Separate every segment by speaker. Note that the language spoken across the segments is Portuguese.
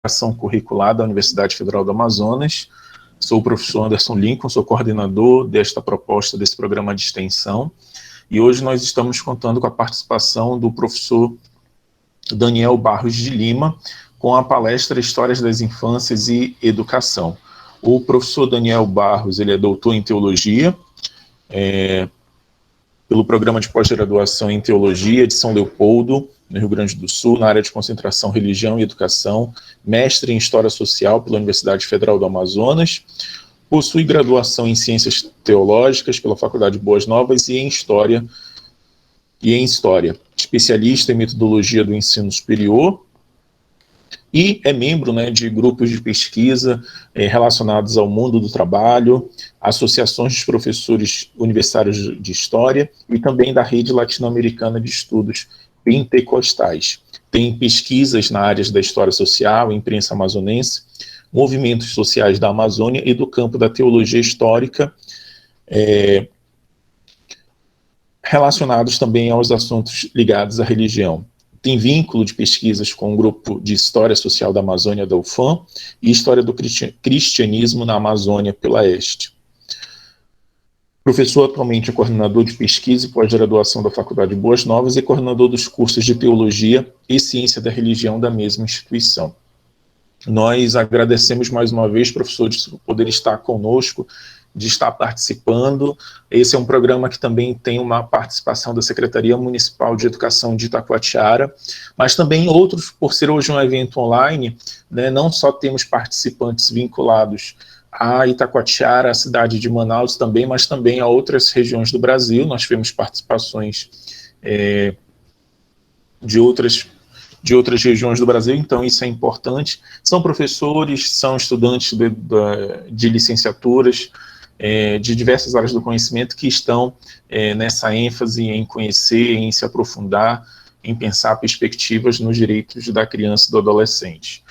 Speaker 1: Ação Curricular da Universidade Federal do Amazonas. Sou o professor Anderson Lincoln, sou coordenador desta proposta, desse programa de extensão, e hoje nós estamos contando com a participação do professor Daniel Barros de Lima, com a palestra Histórias das Infâncias e Educação. O professor Daniel Barros, ele é doutor em Teologia, pelo Programa de Pós-Graduação em Teologia de São Leopoldo, no Rio Grande do Sul, na área de concentração Religião e Educação, mestre em História Social pela Universidade Federal do Amazonas, possui graduação em Ciências Teológicas pela Faculdade Boas Novas e em História, especialista em Metodologia do Ensino Superior, e é membro, né, de grupos de pesquisa relacionados ao mundo do trabalho, associações de professores universitários de História e também da Rede Latino-Americana de Estudos Pentecostais. Tem pesquisas na área da história social, imprensa amazonense, movimentos sociais da Amazônia e do campo da teologia histórica, relacionados também aos assuntos ligados à religião. Tem vínculo de pesquisas com o grupo de História Social da Amazônia da UFAM e História do Cristianismo na Amazônia pela Este. Professor atualmente é coordenador de pesquisa e pós-graduação da Faculdade Boas Novas e coordenador dos cursos de Teologia e Ciência da Religião da mesma instituição. Nós agradecemos mais uma vez, professor, de poder estar conosco, de estar participando. Esse é um programa que também tem uma participação da Secretaria Municipal de Educação de Itacoatiara, mas também outros, por ser hoje um evento online, né, não só temos participantes vinculados a Itacoatiara, a cidade de Manaus também, mas também a outras regiões do Brasil. Nós tivemos participações de outras regiões do Brasil, então isso é importante. São professores, são estudantes de licenciaturas, de diversas áreas do conhecimento que estão nessa ênfase em conhecer, em se aprofundar, em pensar perspectivas nos direitos da criança e do adolescente.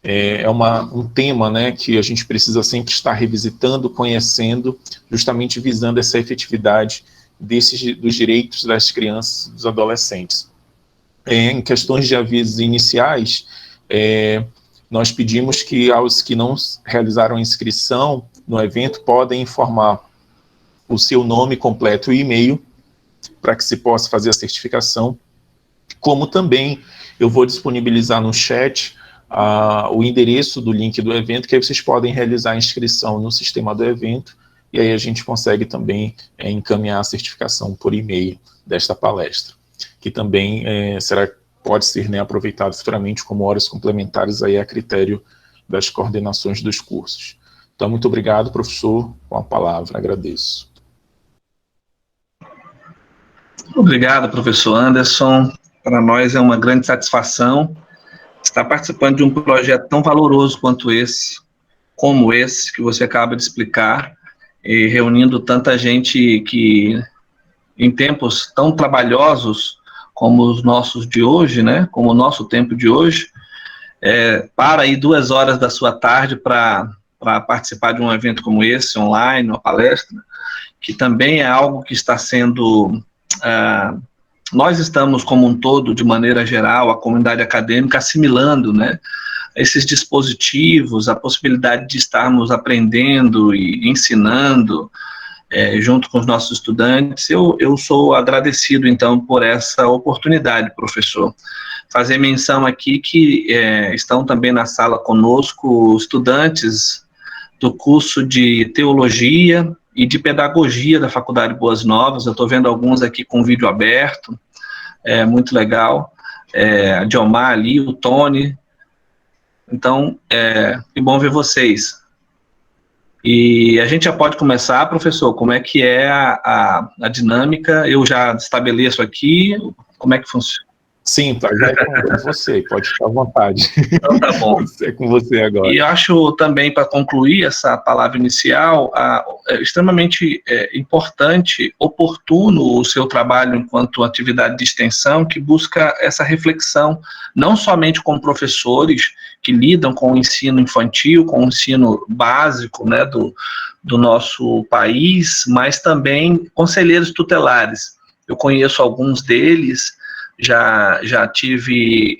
Speaker 1: É um tema, né, que a gente precisa sempre estar revisitando, conhecendo, justamente visando essa efetividade dos direitos das crianças e dos adolescentes. Em questões de avisos iniciais, nós pedimos que aos que não realizaram a inscrição no evento podem informar o seu nome completo e e-mail para que se possa fazer a certificação, como também eu vou disponibilizar no chat o endereço do link do evento, que aí vocês podem realizar a inscrição no sistema do evento, e aí a gente consegue também encaminhar a certificação por e-mail desta palestra, que também pode ser, né, aproveitado futuramente como horas complementares aí a critério das coordenações dos cursos. Então, muito obrigado, professor, com a palavra, agradeço.
Speaker 2: Obrigado, professor Anderson. Para nós é uma grande satisfação estar participando de um projeto tão valoroso quanto esse, como esse que você acaba de explicar, e reunindo tanta gente que, em tempos tão trabalhosos como os nossos de hoje, né, como o nosso tempo de hoje, para aí 2 horas da sua tarde para participar de um evento como esse, online, uma palestra, que também é algo que está sendo... nós estamos, como um todo, de maneira geral, a comunidade acadêmica, assimilando, né, esses dispositivos, a possibilidade de estarmos aprendendo e ensinando, junto com os nossos estudantes. Eu sou agradecido, então, por essa oportunidade, professor. Fazer menção aqui que estão também na sala conosco estudantes do curso de Teologia e de Pedagogia da Faculdade Boas Novas. Eu estou vendo alguns aqui com vídeo aberto, muito legal. A Diomar ali, o Tony. Então, que bom ver vocês. E a gente já pode começar, professor, como é que é a dinâmica? Eu já estabeleço aqui, como é que funciona?
Speaker 1: Sim, já é com você, pode ficar à vontade.
Speaker 2: Então tá bom.
Speaker 1: É com você agora.
Speaker 2: E eu acho também, para concluir essa palavra inicial, extremamente importante, oportuno o seu trabalho enquanto atividade de extensão, que busca essa reflexão, não somente com professores que lidam com o ensino infantil, com o ensino básico, né, do nosso país, mas também conselheiros tutelares. Eu conheço alguns deles, já tive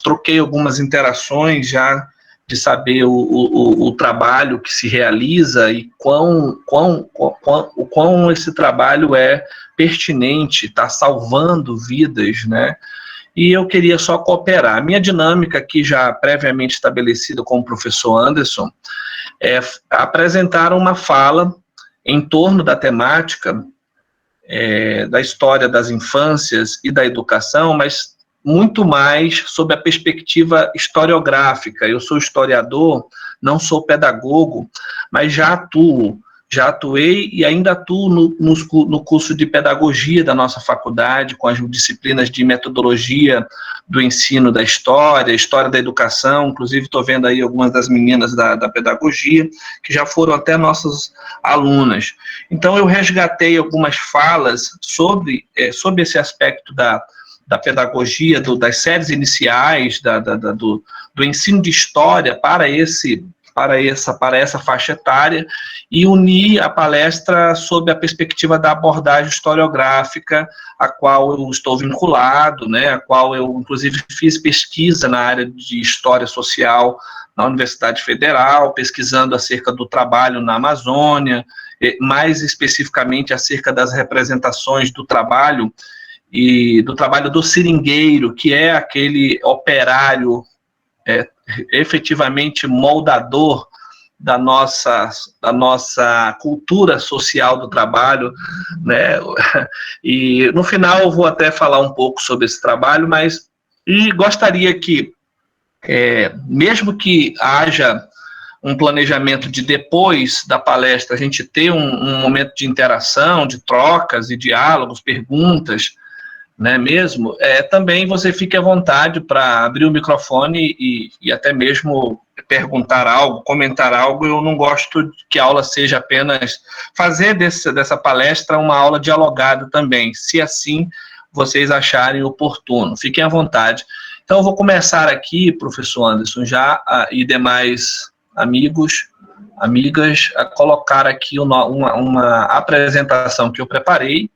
Speaker 2: troquei algumas interações já de saber o trabalho que se realiza e quão esse trabalho é pertinente, está salvando vidas, né? E eu queria só cooperar. A minha dinâmica aqui, já previamente estabelecida com o professor Anderson, é apresentar uma fala em torno da temática da história das infâncias e da educação, mas muito mais sob a perspectiva historiográfica. Eu sou historiador, não sou pedagogo, mas já atuei e ainda atuo no curso de pedagogia da nossa faculdade, com as disciplinas de metodologia do ensino da história da educação. Inclusive estou vendo aí algumas das meninas da pedagogia, que já foram até nossas alunas. Então eu resgatei algumas falas sobre esse aspecto da pedagogia, das séries iniciais, do ensino de história para essa faixa etária, e unir a palestra sob a perspectiva da abordagem historiográfica, a qual eu estou vinculado, né, a qual eu, inclusive, fiz pesquisa na área de História Social na Universidade Federal, pesquisando acerca do trabalho na Amazônia, mais especificamente acerca das representações do trabalho e do trabalho do seringueiro, que é aquele operário efetivamente moldador da nossa cultura social do trabalho, né? E no final eu vou até falar um pouco sobre esse trabalho, mas gostaria que, mesmo que haja um planejamento de depois da palestra, a gente ter um momento de interação, de trocas e diálogos, perguntas, né, mesmo, também você fique à vontade para abrir o microfone e até mesmo perguntar algo, comentar algo. Eu não gosto que a aula seja apenas fazer dessa palestra uma aula dialogada também, se assim vocês acharem oportuno. Fiquem à vontade. Então, eu vou começar aqui, professor Anderson, e demais amigos, amigas, a colocar aqui uma apresentação que eu preparei.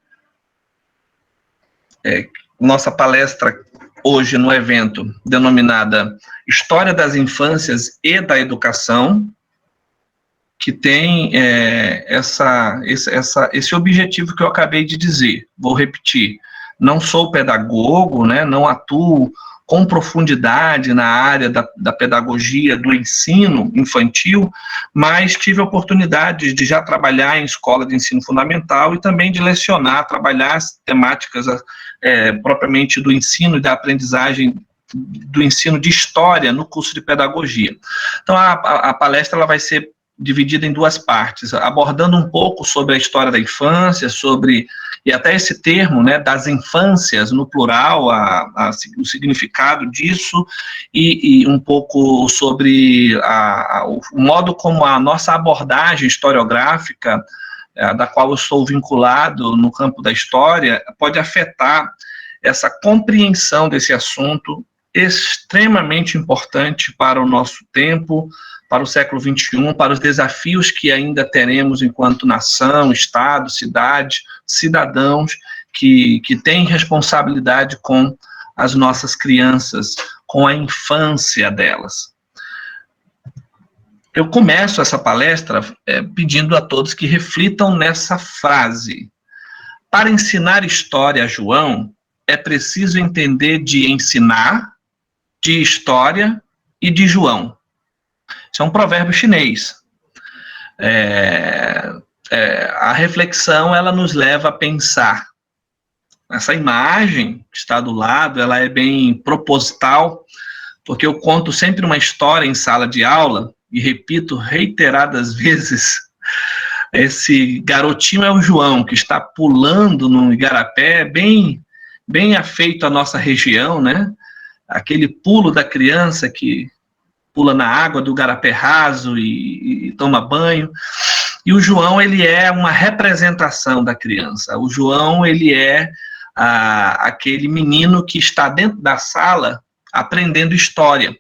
Speaker 2: Nossa palestra hoje no evento, denominada História das Infâncias e da Educação, que tem esse objetivo que eu acabei de dizer. Vou repetir: não sou pedagogo, né, não atuo com profundidade na área da pedagogia, do ensino infantil, mas tive a oportunidade de já trabalhar em escola de ensino fundamental e também de lecionar, trabalhar as temáticas propriamente do ensino e da aprendizagem, do ensino de história no curso de pedagogia. Então, a palestra ela vai ser dividida em duas partes, abordando um pouco sobre a história da infância, e até esse termo, né, das infâncias, no plural, o significado disso, e um pouco sobre o modo como a nossa abordagem historiográfica, da qual eu sou vinculado no campo da história, pode afetar essa compreensão desse assunto extremamente importante para o nosso tempo, para o século XXI, para os desafios que ainda teremos enquanto nação, Estado, cidade, cidadãos que têm responsabilidade com as nossas crianças, com a infância delas. Eu começo essa palestra pedindo a todos que reflitam nessa frase. Para ensinar história a João, é preciso entender de ensinar, de história e de João. Isso é um provérbio chinês. A reflexão, ela nos leva a pensar. Essa imagem que está do lado, ela é bem proposital, porque eu conto sempre uma história em sala de aula, e repito reiteradas vezes, esse garotinho é o João, que está pulando no igarapé, bem afeito à nossa região, né? Aquele pulo da criança que pula na água do igarapé raso e toma banho. E o João, ele é uma representação da criança. O João, ele é aquele menino que está dentro da sala aprendendo história.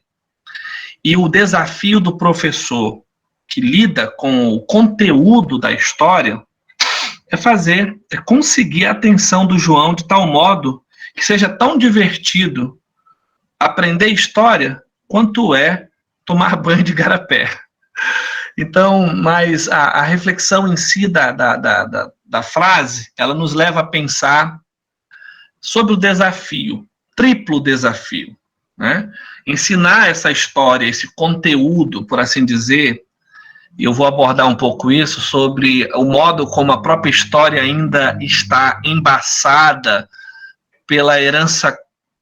Speaker 2: E o desafio do professor que lida com o conteúdo da história é conseguir a atenção do João de tal modo que seja tão divertido aprender história quanto é tomar banho de garapé. Então, mas a reflexão em si da frase, ela nos leva a pensar sobre o desafio, triplo desafio, né? Ensinar essa história, esse conteúdo, por assim dizer, e eu vou abordar um pouco isso, sobre o modo como a própria história ainda está embaçada pela herança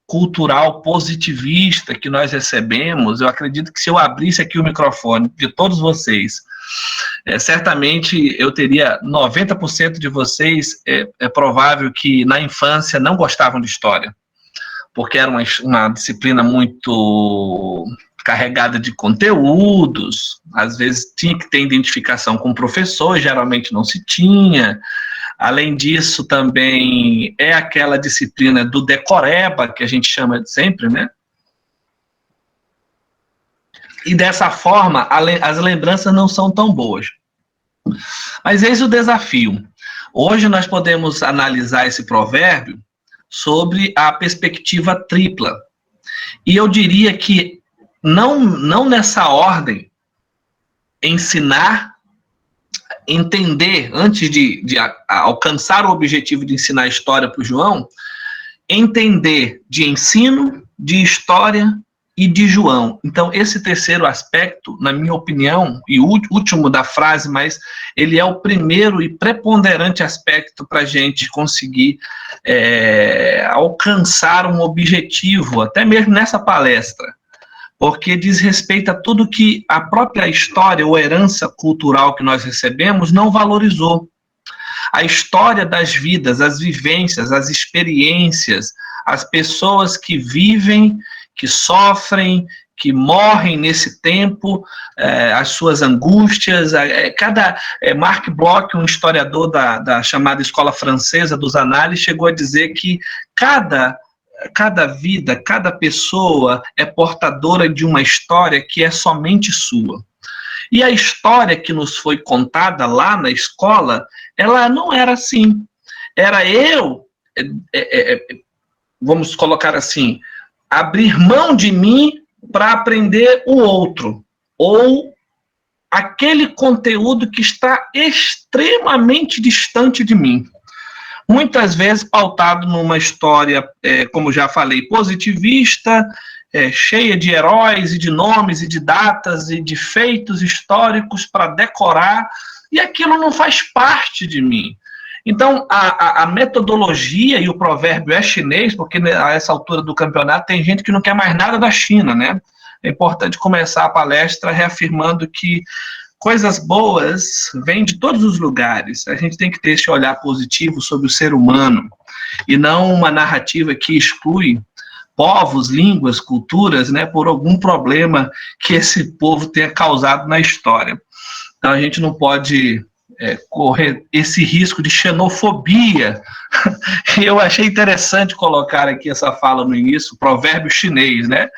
Speaker 2: cultural positivista que nós recebemos. Eu acredito que se eu abrisse aqui o microfone de todos vocês, certamente eu teria 90% de vocês, é provável que na infância não gostavam de história, porque era uma disciplina muito carregada de conteúdos, às vezes tinha que ter identificação com o professor, geralmente não se tinha. Além disso, também é aquela disciplina do decoreba, que a gente chama de sempre, né? E dessa forma, as lembranças não são tão boas. Mas eis o desafio. Hoje nós podemos analisar esse provérbio sobre a perspectiva tripla. E eu diria que não nessa ordem, ensinar, entender, antes de alcançar o objetivo de ensinar a história para o João, entender de ensino, de história e de João. Então, esse terceiro aspecto, na minha opinião, e o último da frase, mas ele é o primeiro e preponderante aspecto para a gente conseguir alcançar um objetivo, até mesmo nessa palestra, porque diz respeito a tudo que a própria história ou herança cultural que nós recebemos não valorizou. A história das vidas, as vivências, as experiências, as pessoas que vivem, que sofrem, que morrem nesse tempo, as suas angústias. Marc Bloch, um historiador da chamada escola francesa dos análises, chegou a dizer que cada vida, cada pessoa é portadora de uma história que é somente sua. E a história que nos foi contada lá na escola, ela não era assim. Era eu, vamos colocar assim, abrir mão de mim para aprender o outro, ou aquele conteúdo que está extremamente distante de mim. Muitas vezes pautado numa história, como já falei, positivista, cheia de heróis e de nomes e de datas e de feitos históricos para decorar, e aquilo não faz parte de mim. Então, a metodologia, e o provérbio é chinês, porque a essa altura do campeonato tem gente que não quer mais nada da China, né? É importante começar a palestra reafirmando que coisas boas vêm de todos os lugares. A gente tem que ter esse olhar positivo sobre o ser humano, e não uma narrativa que exclui povos, línguas, culturas, né, por algum problema que esse povo tenha causado na história. Então, a gente não pode correr esse risco de xenofobia. Eu achei interessante colocar aqui essa fala no início, provérbio chinês, né?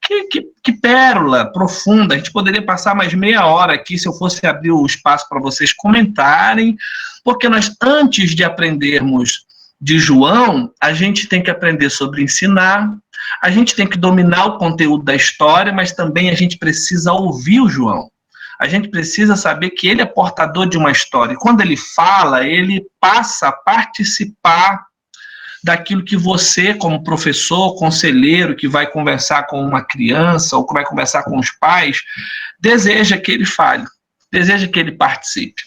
Speaker 2: Que pérola profunda. A gente poderia passar mais meia hora aqui se eu fosse abrir o espaço para vocês comentarem, porque nós, antes de aprendermos de João, a gente tem que aprender sobre ensinar, a gente tem que dominar o conteúdo da história, mas também a gente precisa ouvir o João. A gente precisa saber que ele é portador de uma história. E quando ele fala, ele passa a participar daquilo que você, como professor, conselheiro, que vai conversar com uma criança ou que vai conversar com os pais, deseja que ele fale, deseja que ele participe.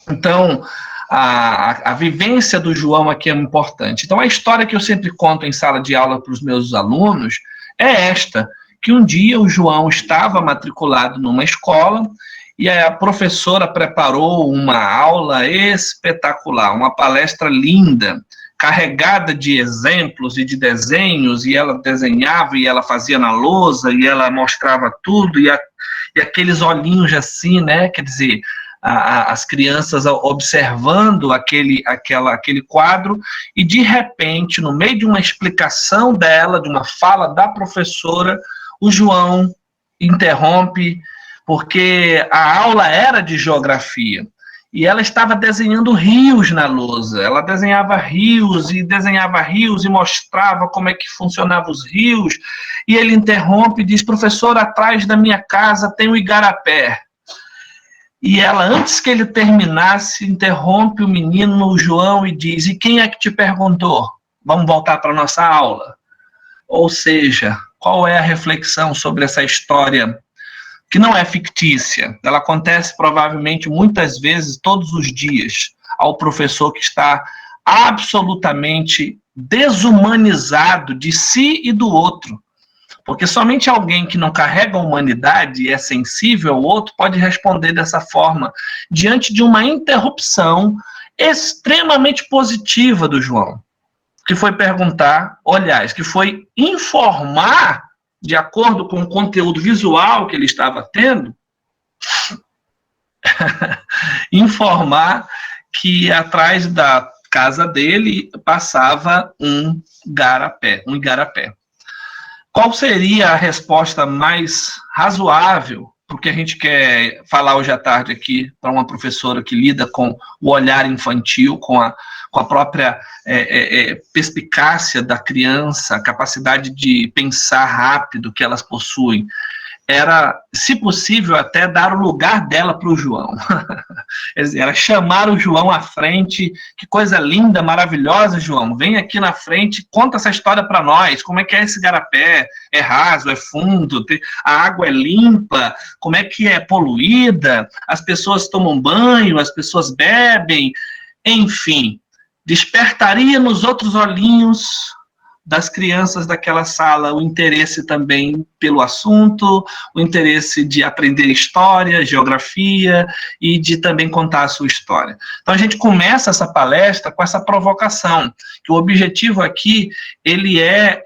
Speaker 2: Então, a vivência do João aqui é importante. Então, a história que eu sempre conto em sala de aula para os meus alunos é esta, que um dia o João estava matriculado numa escola e a professora preparou uma aula espetacular, uma palestra linda, carregada de exemplos e de desenhos, e ela desenhava e ela fazia na lousa e ela mostrava tudo, e aqueles olhinhos assim, né, quer dizer, as crianças observando aquele quadro, e de repente, no meio de uma explicação dela, de uma fala da professora, o João interrompe, porque a aula era de geografia, e ela estava desenhando rios na lousa. Ela desenhava rios e mostrava como é que funcionavam os rios, e ele interrompe e diz: professor, atrás da minha casa tem um igarapé. E ela, antes que ele terminasse, interrompe o menino, o João, e diz: e quem é que te perguntou? Vamos voltar para a nossa aula. Ou seja, qual é a reflexão sobre essa história que não é fictícia? Ela acontece provavelmente muitas vezes, todos os dias, ao professor que está absolutamente desumanizado de si e do outro. Porque somente alguém que não carrega a humanidade e é sensível ao outro pode responder dessa forma, diante de uma interrupção extremamente positiva do João, que foi perguntar, aliás, que foi informar, de acordo com o conteúdo visual que ele estava tendo, informar que atrás da casa dele passava um igarapé. Qual seria a resposta mais razoável para o que a gente quer falar hoje à tarde aqui para uma professora que lida com o olhar infantil, com a própria perspicácia da criança, a capacidade de pensar rápido que elas possuem? Era, se possível, até dar o lugar dela para o João. Era chamar o João à frente. Que coisa linda, maravilhosa, João. Vem aqui na frente, conta essa história para nós. Como é que é esse igarapé? É raso, é fundo? A água é limpa? Como é que é poluída? As pessoas tomam banho, as pessoas bebem? Enfim, despertaria nos outros olhinhos das crianças daquela sala o interesse também pelo assunto, o interesse de aprender história, geografia e de também contar a sua história. Então a gente começa essa palestra com essa provocação, que o objetivo aqui ele é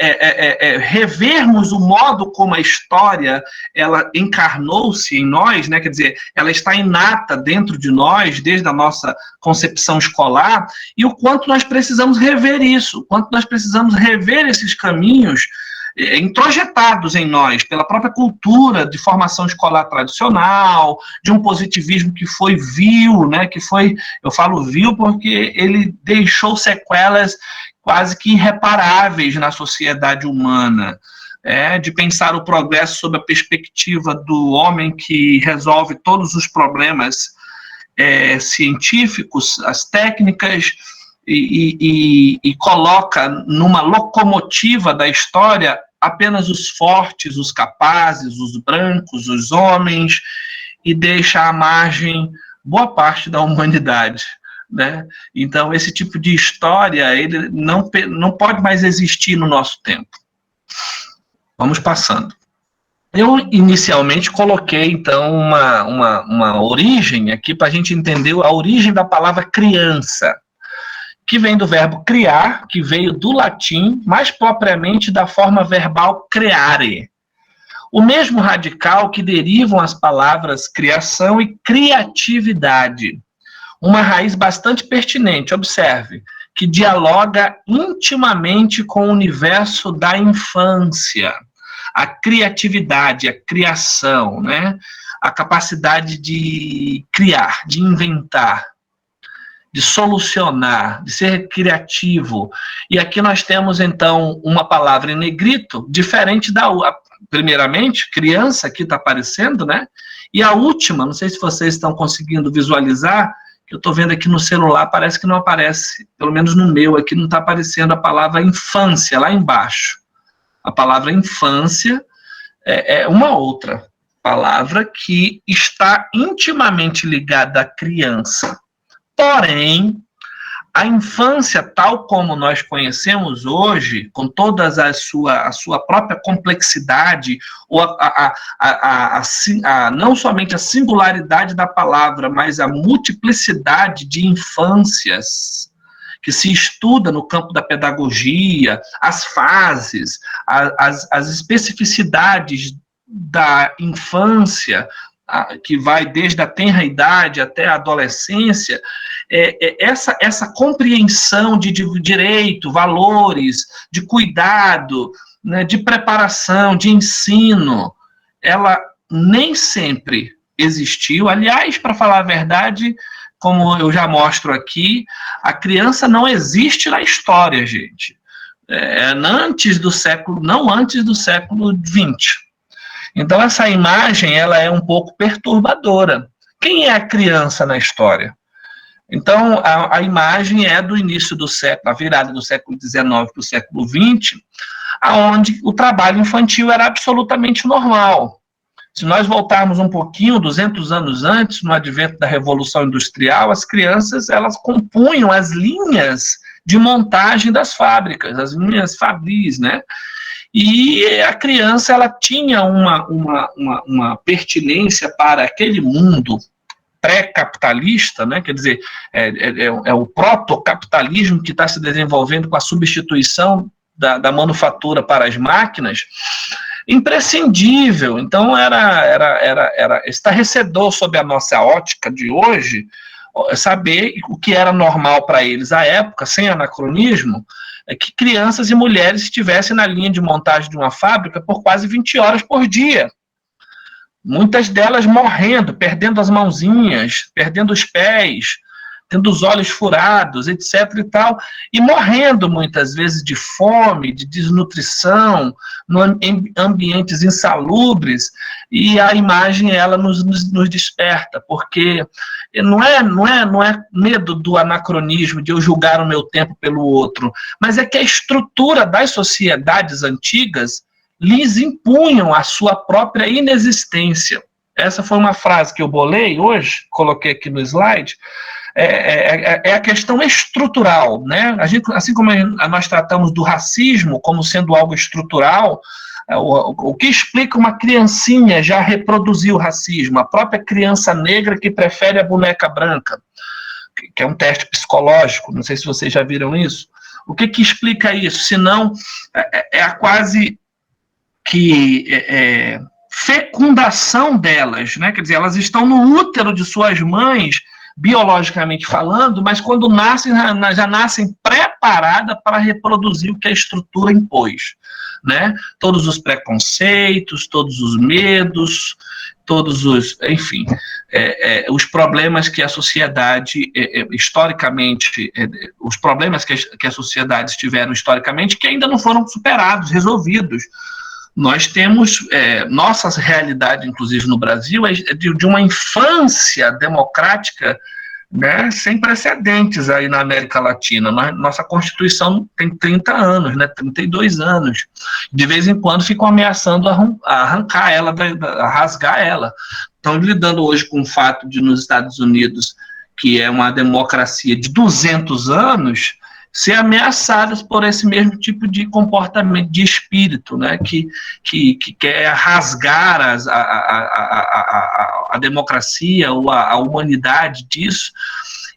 Speaker 2: revermos o modo como a história ela encarnou-se em nós, né? Quer dizer, ela está inata dentro de nós desde a nossa concepção escolar, e o quanto nós precisamos rever isso, o quanto nós precisamos rever esses caminhos introjetados em nós pela própria cultura de formação escolar tradicional, de um positivismo que foi vil, né? Que foi, eu falo vil porque ele deixou sequelas quase que irreparáveis na sociedade humana. De pensar o progresso sob a perspectiva do homem que resolve todos os problemas científicos, as técnicas, e coloca numa locomotiva da história apenas os fortes, os capazes, os brancos, os homens, e deixa à margem boa parte da humanidade, né? Então, esse tipo de história ele não pode mais existir no nosso tempo. Vamos passando. Eu, inicialmente, coloquei, então, uma origem aqui para a gente entender a origem da palavra criança, que vem do verbo criar, que veio do latim, mais propriamente da forma verbal creare. O mesmo radical que derivam as palavras criação e criatividade. Uma raiz bastante pertinente, observe, que dialoga intimamente com o universo da infância. A criatividade, a criação, né? A capacidade de criar, de inventar, de solucionar, de ser criativo. E aqui nós temos, então, uma palavra em negrito, diferente da primeiramente, criança, aqui está aparecendo, né? E a última, não sei se vocês estão conseguindo visualizar, que eu estou vendo aqui no celular, parece que não aparece, pelo menos no meu aqui não está aparecendo a palavra infância, lá embaixo. A palavra infância é uma outra palavra que está intimamente ligada à criança. Porém, a infância, tal como nós conhecemos hoje, com toda a sua própria complexidade, ou não somente a singularidade da palavra, mas a multiplicidade de infâncias que se estuda no campo da pedagogia, as fases, as especificidades da infância, que vai desde a tenra idade até a adolescência, essa compreensão de direito, valores, de cuidado, né, de preparação, de ensino, ela nem sempre existiu. Aliás, para falar a verdade, como eu já mostro aqui, a criança não existe na história, gente. Não antes do século XX. Então, essa imagem ela é um pouco perturbadora. Quem é a criança na história? Então, a imagem é do início do século, a virada do século XIX para o século XX, onde o trabalho infantil era absolutamente normal. Se nós voltarmos um pouquinho, 200 anos antes, no advento da Revolução Industrial, as crianças elas compunham as linhas de montagem das fábricas, as linhas fabris, né? E a criança ela tinha uma pertinência para aquele mundo pré-capitalista, né? Quer dizer, é o proto-capitalismo que está se desenvolvendo com a substituição da manufatura para as máquinas, imprescindível. Então, era estarrecedor sob a nossa ótica de hoje saber o que era normal para eles à época, sem anacronismo, é que crianças e mulheres estivessem na linha de montagem de uma fábrica por quase 20 horas por dia. Muitas delas morrendo, perdendo as mãozinhas, perdendo os pés, tendo os olhos furados, etc. e tal, e morrendo muitas vezes de fome, de desnutrição, em ambientes insalubres, e a imagem ela nos desperta, porque não é medo do anacronismo, de eu julgar o meu tempo pelo outro, mas é que a estrutura das sociedades antigas lhes impunham a sua própria inexistência. Essa foi uma frase que eu bolei hoje, coloquei aqui no slide, é a questão estrutural, né? Assim como nós tratamos do racismo como sendo algo estrutural, o que explica uma criancinha já reproduzir o racismo, a própria criança negra que prefere a boneca branca, que é um teste psicológico, não sei se vocês já viram isso. O que explica isso? Senão, é a quase que fecundação delas, né? Quer dizer, elas estão no útero de suas mães, biologicamente falando, mas quando nascem, já nascem preparadas para reproduzir o que a estrutura impôs, né? Todos os preconceitos, todos os medos, enfim, os problemas que a sociedade, historicamente, os problemas que as sociedades tiveram historicamente, que ainda não foram superados, resolvidos. Nós temos, nossa realidade, inclusive no Brasil, é de uma infância democrática, né, sem precedentes aí na América Latina. Nossa Constituição tem 30 anos, né, 32 anos. De vez em quando ficam ameaçando arrancar ela, rasgar ela. Estão lidando hoje com o fato de, nos Estados Unidos, que é uma democracia de 200 anos, ser ameaçadas por esse mesmo tipo de comportamento, de espírito, né, que quer rasgar a democracia ou a humanidade disso.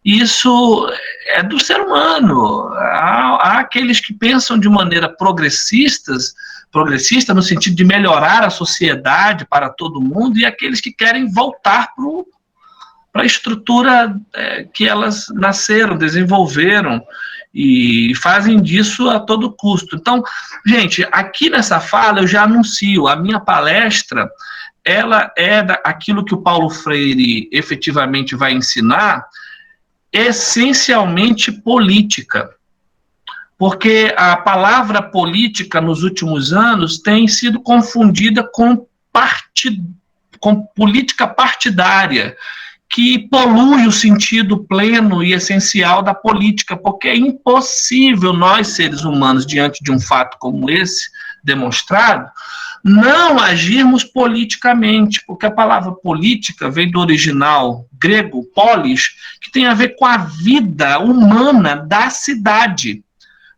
Speaker 2: Isso é do ser humano. Há aqueles que pensam de maneira progressista no sentido de melhorar a sociedade para todo mundo, e aqueles que querem voltar para a estrutura que elas nasceram, desenvolveram, e fazem disso a todo custo. Então, gente, aqui nessa fala eu já anuncio, a minha palestra, ela é aquilo que o Paulo Freire efetivamente vai ensinar, essencialmente política. Porque a palavra política nos últimos anos tem sido confundida com política partidária, que polui o sentido pleno e essencial da política, porque é impossível nós, seres humanos, diante de um fato como esse, demonstrado, não agirmos politicamente, porque a palavra política vem do original grego, polis, que tem a ver com a vida humana da cidade.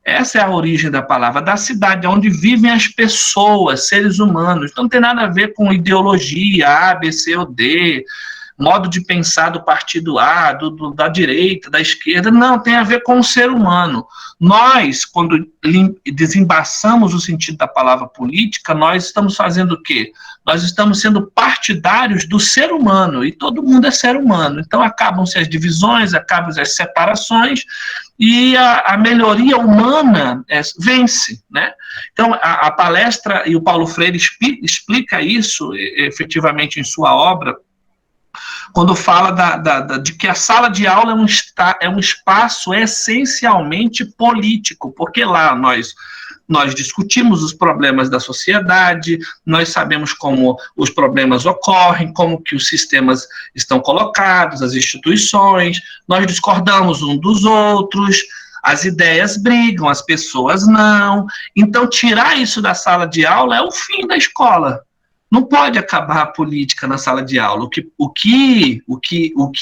Speaker 2: Essa é a origem da palavra, da cidade, onde vivem as pessoas, seres humanos. Então não tem nada a ver com ideologia, A, B, C ou D, modo de pensar do partido A, da direita, da esquerda, não, tem a ver com o ser humano. Nós, quando desembaçamos o sentido da palavra política, nós estamos fazendo o quê? Nós estamos sendo partidários do ser humano, e todo mundo é ser humano. Então acabam-se as divisões, acabam-se as separações, e a melhoria humana vence, né? Então a palestra, e o Paulo Freire explica isso efetivamente em sua obra, quando fala de que a sala de aula é um espaço essencialmente político, porque lá nós discutimos os problemas da sociedade, nós sabemos como os problemas ocorrem, como que os sistemas estão colocados, as instituições, nós discordamos uns dos outros, as ideias brigam, as pessoas não. Então, tirar isso da sala de aula é o fim da escola. Não pode acabar a política na sala de aula. O que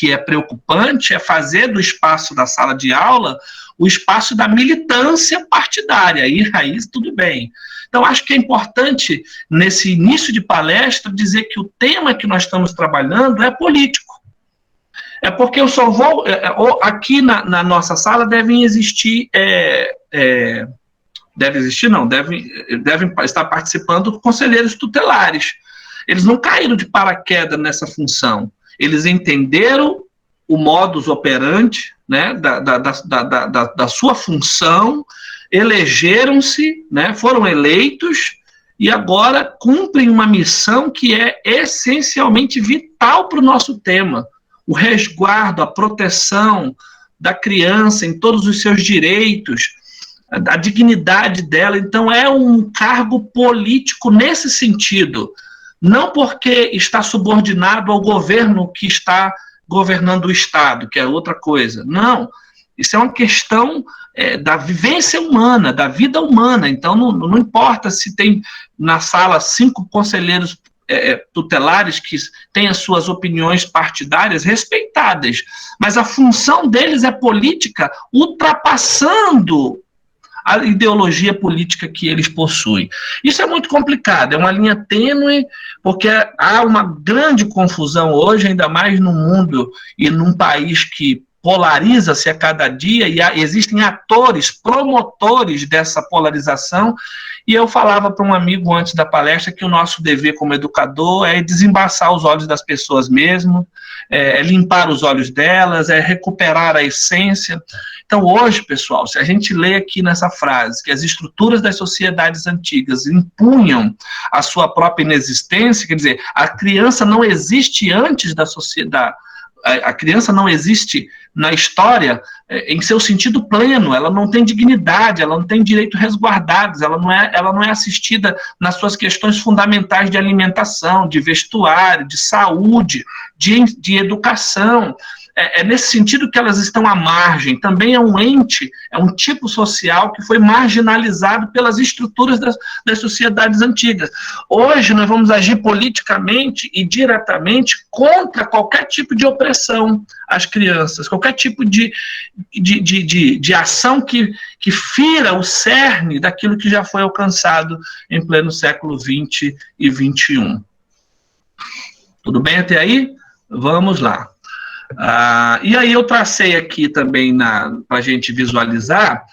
Speaker 2: é preocupante é fazer do espaço da sala de aula o espaço da militância partidária. Aí tudo bem. Então, acho que é importante, nesse início de palestra, dizer que o tema que nós estamos trabalhando é político. É porque eu só vou... Aqui na nossa sala devem existir... devem estar participando conselheiros tutelares. Eles não caíram de paraquedas nessa função. Eles entenderam o modus operandi, né, da sua função, elegeram-se, né, foram eleitos e agora cumprem uma missão que é essencialmente vital para o nosso tema. O resguardo, a proteção da criança em todos os seus direitos, a dignidade dela. Então, é um cargo político nesse sentido, não porque está subordinado ao governo que está governando o Estado, que é outra coisa. Não, isso é uma questão da vivência humana, da vida humana. Então, não importa se tem na sala 5 conselheiros tutelares que têm as suas opiniões partidárias respeitadas, mas a função deles é política, ultrapassando a ideologia política que eles possuem. Isso é muito complicado, é uma linha tênue, porque há uma grande confusão hoje, ainda mais no mundo e num país que polariza-se a cada dia, e existem atores, promotores dessa polarização, e eu falava para um amigo antes da palestra que o nosso dever como educador é desembaçar os olhos das pessoas mesmo, limpar os olhos delas, recuperar a essência. Então, hoje, pessoal, se a gente lê aqui nessa frase que as estruturas das sociedades antigas impunham a sua própria inexistência, quer dizer, a criança não existe antes da sociedade, a criança não existe na história em seu sentido pleno, ela não tem dignidade, ela não tem direitos resguardados, ela não é assistida nas suas questões fundamentais de alimentação, de vestuário, de saúde, de educação. É nesse sentido que elas estão à margem. Também é um ente, é um tipo social que foi marginalizado pelas estruturas das sociedades antigas. Hoje nós vamos agir politicamente e diretamente contra qualquer tipo de opressão às crianças, qualquer tipo de ação que fira o cerne daquilo que já foi alcançado em pleno século XX e XXI. Tudo bem até aí? Vamos lá. E aí eu tracei aqui também para a gente visualizar,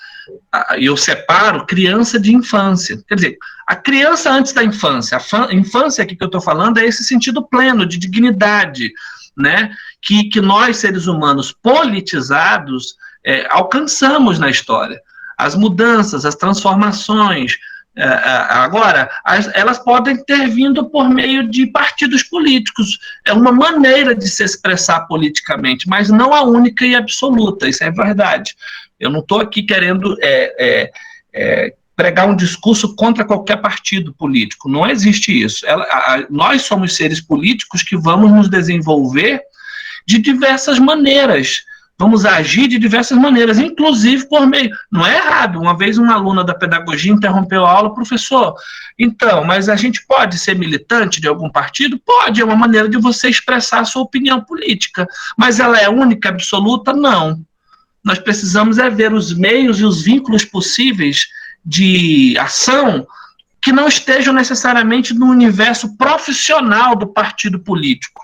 Speaker 2: eu separo criança de infância. Quer dizer, a criança antes da infância, a infância aqui que eu estou falando é esse sentido pleno de dignidade, né, que nós, seres humanos politizados, alcançamos na história. As mudanças, as transformações. Agora, elas podem ter vindo por meio de partidos políticos. É uma maneira de se expressar politicamente, mas não a única e absoluta, isso é verdade. Eu não estou aqui querendo pregar um discurso contra qualquer partido político, não existe isso. Nós somos seres políticos que vamos nos desenvolver de diversas maneiras. Vamos agir de diversas maneiras, inclusive por meio... Não é errado. Uma vez uma aluna da pedagogia interrompeu a aula, professor, então, mas a gente pode ser militante de algum partido? Pode, é uma maneira de você expressar a sua opinião política. Mas ela é única, absoluta? Não. Nós precisamos ver os meios e os vínculos possíveis de ação que não estejam necessariamente no universo profissional do partido político.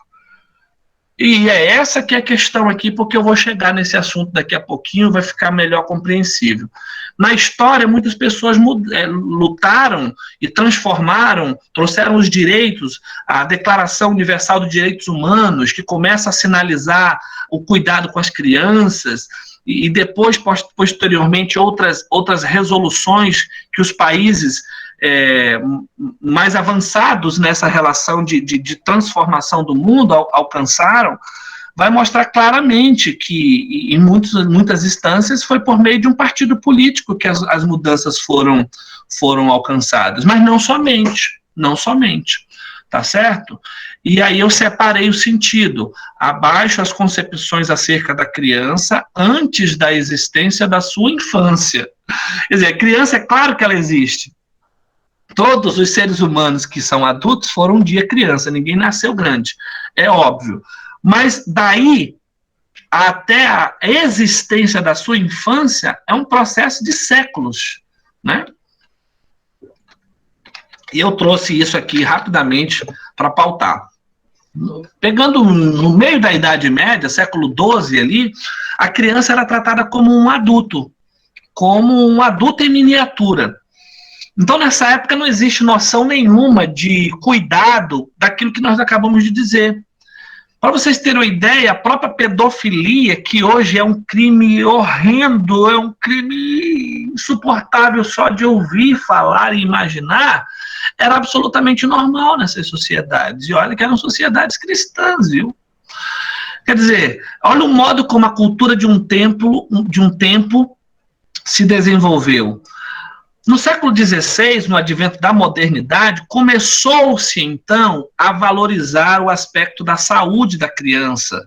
Speaker 2: E é essa que é a questão aqui, porque eu vou chegar nesse assunto daqui a pouquinho, vai ficar melhor compreensível. Na história, muitas pessoas lutaram e transformaram, trouxeram os direitos, a Declaração Universal dos Direitos Humanos, que começa a sinalizar o cuidado com as crianças, e depois, posteriormente, outras resoluções que os países mais avançados nessa relação de transformação do mundo alcançaram, vai mostrar claramente que, em muitas instâncias, foi por meio de um partido político que as mudanças foram alcançadas. Mas não somente, tá certo? E aí eu separei o sentido. Abaixo as concepções acerca da criança antes da existência da sua infância. Quer dizer, a criança, é claro que ela existe. Todos os seres humanos que são adultos foram um dia criança, ninguém nasceu grande, é óbvio. Mas daí até a existência da sua infância é um processo de séculos, né? E eu trouxe isso aqui rapidamente para pautar. Pegando no meio da Idade Média, século XII ali, a criança era tratada como um adulto em miniatura. Então, nessa época, não existe noção nenhuma de cuidado daquilo que nós acabamos de dizer. Para vocês terem uma ideia, a própria pedofilia, que hoje é um crime horrendo, é um crime insuportável só de ouvir, falar e imaginar, era absolutamente normal nessas sociedades. E olha que eram sociedades cristãs, viu? Quer dizer, olha o modo como a cultura de um tempo se desenvolveu. No século XVI, no advento da modernidade, começou-se, então, a valorizar o aspecto da saúde da criança,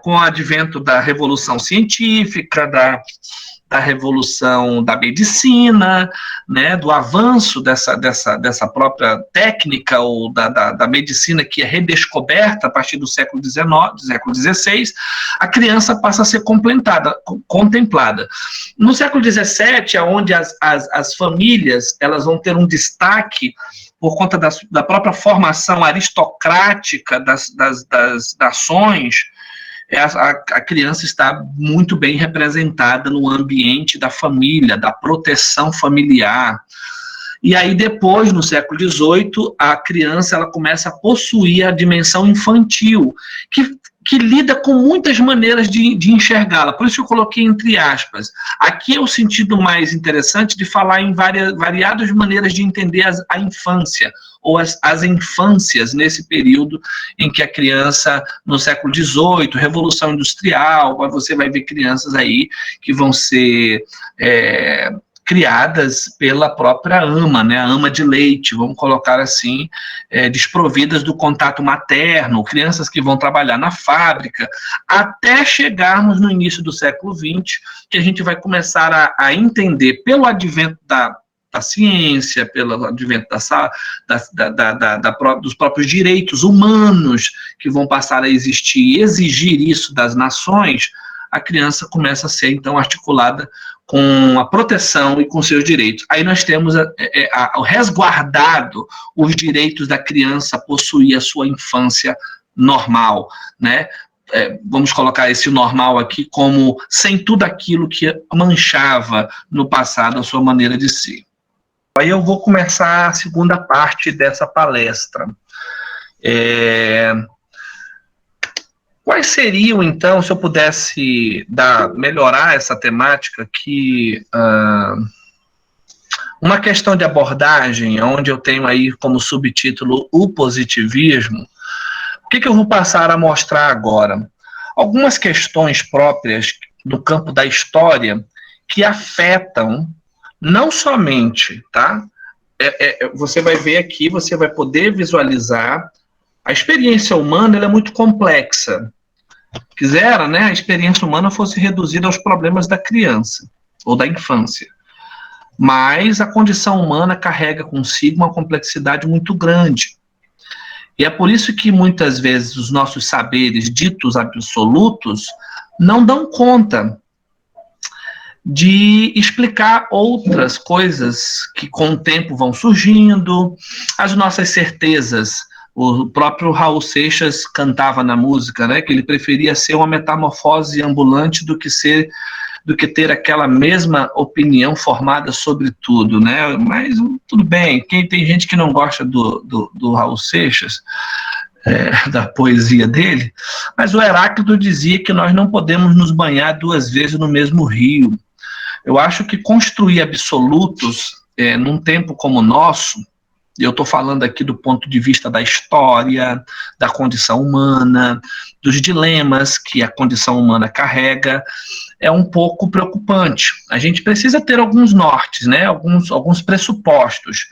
Speaker 2: com o advento da revolução científica, da revolução da medicina, né, do avanço dessa própria técnica ou da medicina que é redescoberta a partir do século XIX, do século XVI, a criança passa a ser contemplada. No século XVII, onde as famílias elas vão ter um destaque por conta da própria formação aristocrática das nações, a criança está muito bem representada no ambiente da família, da proteção familiar. E aí depois, no século XVIII, a criança ela começa a possuir a dimensão infantil, que lida com muitas maneiras de enxergá-la. Por isso eu coloquei entre aspas. Aqui é o sentido mais interessante de falar em variadas maneiras de entender a infância, ou as infâncias nesse período em que a criança, no século XVIII, Revolução Industrial, você vai ver crianças aí que vão ser criadas pela própria ama, né, a ama de leite, vamos colocar assim, desprovidas do contato materno, crianças que vão trabalhar na fábrica, até chegarmos no início do século XX, que a gente vai começar a entender, pelo advento da ciência, pelo advento dos próprios direitos humanos que vão passar a existir e exigir isso das nações, a criança começa a ser, então, articulada com a proteção e com seus direitos. Aí nós temos o resguardado os direitos da criança a possuir a sua infância normal, né? Vamos colocar esse normal aqui como sem tudo aquilo que manchava no passado a sua maneira de ser. Aí eu vou começar a segunda parte dessa palestra. Quais seriam, então, se eu pudesse melhorar essa temática aqui, uma questão de abordagem, onde eu tenho aí como subtítulo o positivismo, o que eu vou passar a mostrar agora? Algumas questões próprias do campo da história que afetam não somente, tá? Você vai ver aqui, você vai poder visualizar. A experiência humana ela é muito complexa. Quisera, né, a experiência humana fosse reduzida aos problemas da criança ou da infância. Mas a condição humana carrega consigo uma complexidade muito grande. E é por isso que muitas vezes os nossos saberes ditos absolutos não dão conta de explicar outras coisas que com o tempo vão surgindo, as nossas certezas. O próprio Raul Seixas cantava na música, né, que ele preferia ser uma metamorfose ambulante do que ter aquela mesma opinião formada sobre tudo, né? Mas tudo bem, tem gente que não gosta do Raul Seixas, da poesia dele, mas o Heráclito dizia que nós não podemos nos banhar duas vezes no mesmo rio. Eu acho que construir absolutos num tempo como o nosso, eu estou falando aqui do ponto de vista da história, da condição humana, dos dilemas que a condição humana carrega, é um pouco preocupante. A gente precisa ter alguns nortes, né, alguns pressupostos,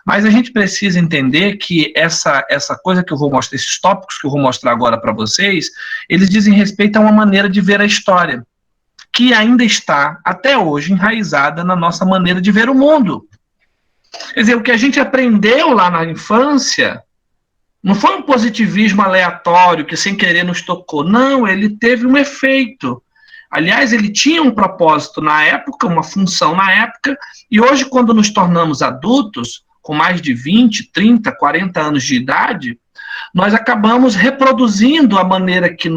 Speaker 2: mas a gente precisa entender que essa coisa que eu vou mostrar, esses tópicos que eu vou mostrar agora para vocês, eles dizem respeito a uma maneira de ver a história, que ainda está, até hoje, enraizada na nossa maneira de ver o mundo. Quer dizer, o que a gente aprendeu lá na infância não foi um positivismo aleatório que sem querer nos tocou. Não, ele teve um efeito. Aliás, ele tinha um propósito na época, uma função na época, e hoje, quando nos tornamos adultos, com mais de 20, 30, 40 anos de idade, nós acabamos reproduzindo a maneira que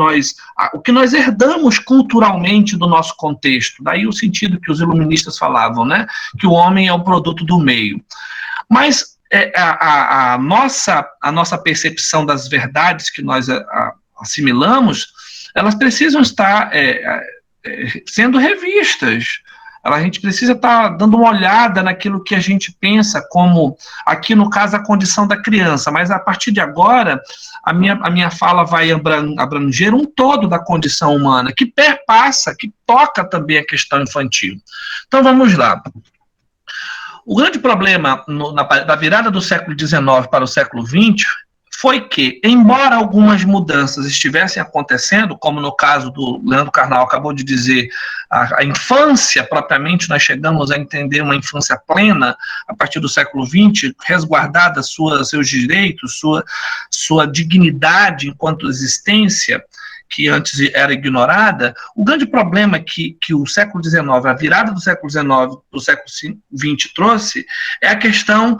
Speaker 2: o que nós herdamos culturalmente do nosso contexto. Daí o sentido que os iluministas falavam, né? Que o homem é o produto do meio. Mas a nossa percepção das verdades que nós assimilamos, elas precisam estar sendo revistas. A gente precisa estar dando uma olhada naquilo que a gente pensa como, aqui no caso, a condição da criança, mas a partir de agora, a minha fala vai abranger um todo da condição humana, que perpassa, que toca também a questão infantil. Então vamos lá. O grande problema da virada do século XIX para o século XX foi que, embora algumas mudanças estivessem acontecendo, como no caso do Leandro Carnal acabou de dizer, a infância propriamente, nós chegamos a entender uma infância plena a partir do século XX, resguardada seus direitos, sua dignidade enquanto existência, que antes era ignorada. O grande problema que o século XIX, a virada do século XIX para o século XX trouxe, é a questão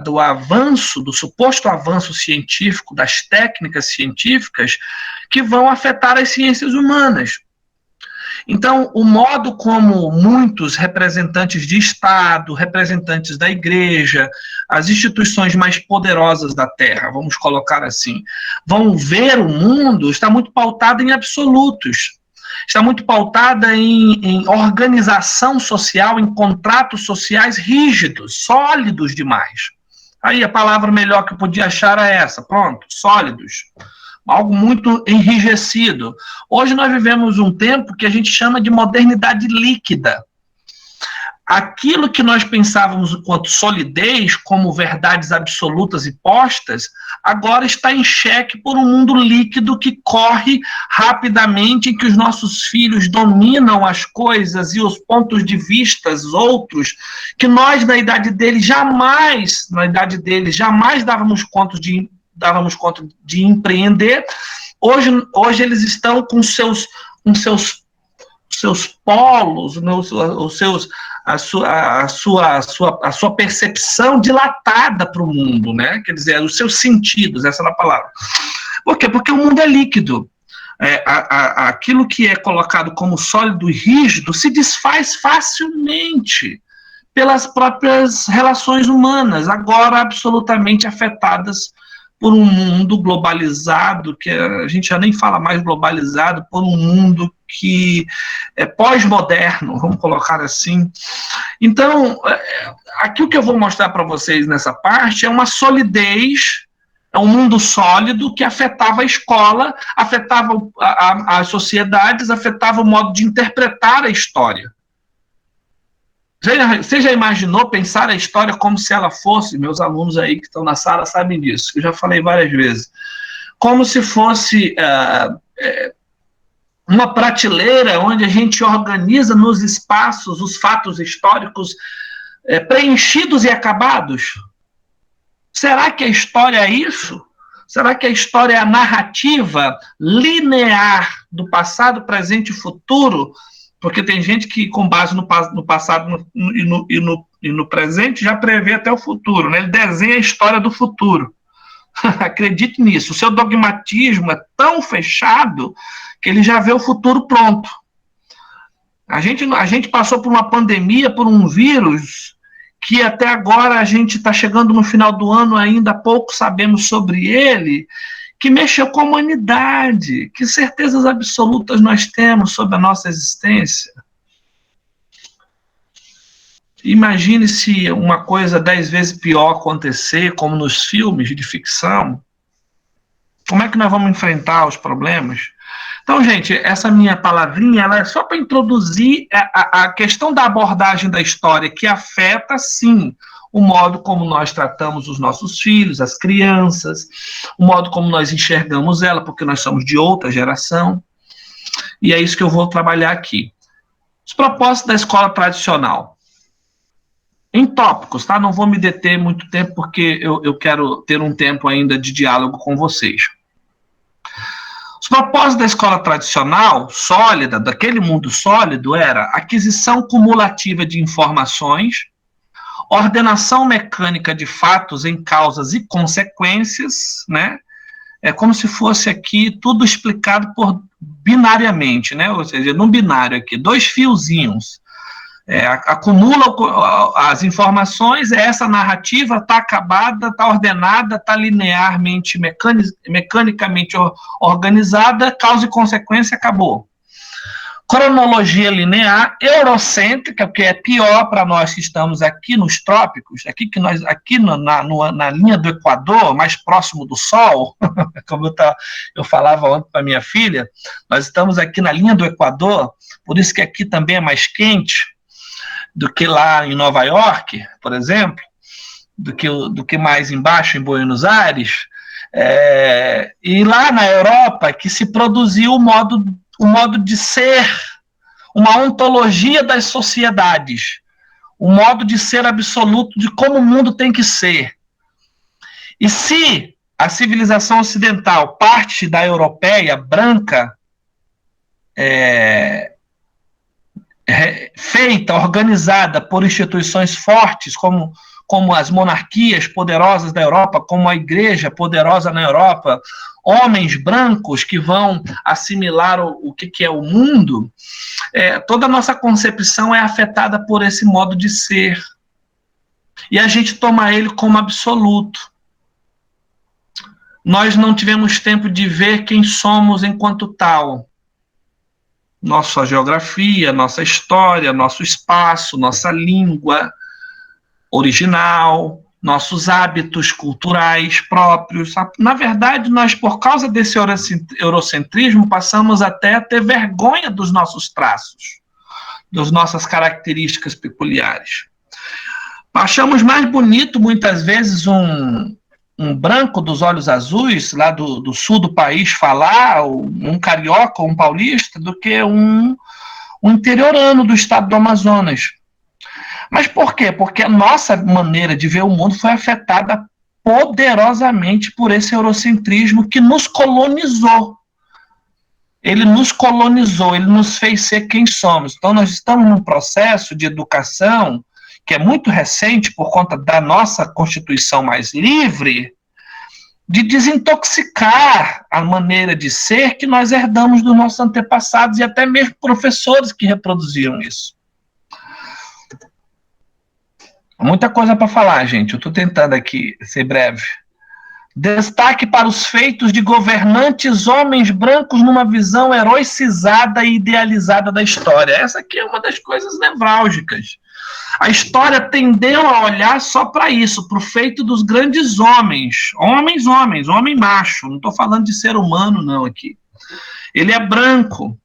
Speaker 2: do avanço, do suposto avanço científico, das técnicas científicas que vão afetar as ciências humanas. Então, o modo como muitos representantes de Estado, representantes da Igreja, as instituições mais poderosas da Terra, vamos colocar assim, vão ver o mundo, está muito pautada em absolutos, está muito pautada em organização social, em contratos sociais rígidos, sólidos demais. Aí a palavra melhor que eu podia achar é essa, pronto, sólidos. Algo muito enrijecido. Hoje nós vivemos um tempo que a gente chama de modernidade líquida. Aquilo que nós pensávamos enquanto solidez, como verdades absolutas e postas, agora está em xeque por um mundo líquido que corre rapidamente, em que os nossos filhos dominam as coisas e os pontos de vista outros, que nós, na idade deles, jamais dávamos conta de empreender. Hoje eles estão com seus polos, a sua percepção dilatada para o mundo, né? Quer dizer, os seus sentidos, essa é a palavra. Por quê? Porque o mundo é líquido. Aquilo que é colocado como sólido e rígido se desfaz facilmente pelas próprias relações humanas, agora absolutamente afetadas por um mundo globalizado, que a gente já nem fala mais globalizado, por um mundo que é pós-moderno, vamos colocar assim. Então, aqui o que eu vou mostrar para vocês nessa parte é uma solidez, é um mundo sólido que afetava a escola, afetava as sociedades, afetava o modo de interpretar a história. Você já imaginou pensar a história como se ela fosse, meus alunos aí que estão na sala sabem disso, eu já falei várias vezes, como se fosse uma prateleira onde a gente organiza nos espaços os fatos históricos preenchidos e acabados? Será que a história é isso? Será que a história é a narrativa linear do passado, presente e futuro? Porque tem gente que, com base no passado e no presente, já prevê até o futuro, né? Ele desenha a história do futuro. Acredite nisso. O seu dogmatismo é tão fechado que ele já vê o futuro pronto. A gente passou por uma pandemia, por um vírus, que até agora a gente está chegando no final do ano, ainda pouco sabemos sobre ele, que mexeu com a humanidade. Que certezas absolutas nós temos sobre a nossa existência? Imagine se uma coisa 10 vezes pior acontecer, como nos filmes de ficção. Como é que nós vamos enfrentar os problemas? Então, gente, essa minha palavrinha ela é só para introduzir a questão da abordagem da história, que afeta, sim, o modo como nós tratamos os nossos filhos, as crianças, o modo como nós enxergamos ela, porque nós somos de outra geração. E é isso que eu vou trabalhar aqui. Os propósitos da escola tradicional. Em tópicos, tá? Não vou me deter muito tempo, porque eu quero ter um tempo ainda de diálogo com vocês. Os propósitos da escola tradicional, sólida, daquele mundo sólido, era aquisição cumulativa de informações, ordenação mecânica de fatos em causas e consequências, né? É como se fosse aqui tudo explicado por binariamente, né? Ou seja, num binário aqui, 2 fiozinhos. Acumula as informações, essa narrativa está acabada, está ordenada, está linearmente, mecanicamente organizada, causa e consequência, acabou. Cronologia linear, eurocêntrica, que é pior para nós que estamos aqui nos trópicos, aqui na linha do Equador, mais próximo do Sol, como eu falava ontem para minha filha, nós estamos aqui na linha do Equador, por isso que aqui também é mais quente do que lá em Nova York, por exemplo, do que mais embaixo em Buenos Aires, e lá na Europa que se produziu o modo de ser, uma ontologia das sociedades, o modo de ser absoluto de como o mundo tem que ser. E se a civilização ocidental parte da europeia branca, feita, organizada por instituições fortes, como as monarquias poderosas da Europa, como a igreja poderosa na Europa, homens brancos que vão assimilar o que é o mundo, toda a nossa concepção é afetada por esse modo de ser. E a gente toma ele como absoluto. Nós não tivemos tempo de ver quem somos enquanto tal. Nossa geografia, nossa história, nosso espaço, nossa língua original, nossos hábitos culturais próprios. Na verdade, nós, por causa desse eurocentrismo, passamos até a ter vergonha dos nossos traços, das nossas características peculiares. Achamos mais bonito, muitas vezes, um branco dos olhos azuis, lá do sul do país, falar, um carioca ou um paulista, do que um interiorano do estado do Amazonas. Mas por quê? Porque a nossa maneira de ver o mundo foi afetada poderosamente por esse eurocentrismo que nos colonizou. Ele nos colonizou, ele nos fez ser quem somos. Então, nós estamos num processo de educação que é muito recente por conta da nossa Constituição mais livre, de desintoxicar a maneira de ser que nós herdamos dos nossos antepassados e até mesmo professores que reproduziram isso. Muita coisa para falar, gente. Eu estou tentando aqui ser breve. Destaque para os feitos de governantes homens brancos numa visão heroicizada e idealizada da história. Essa aqui é uma das coisas nevrálgicas. A história tendeu a olhar só para isso, para o feito dos grandes homens. Homem macho. Não estou falando de ser humano, não, aqui. Ele é branco.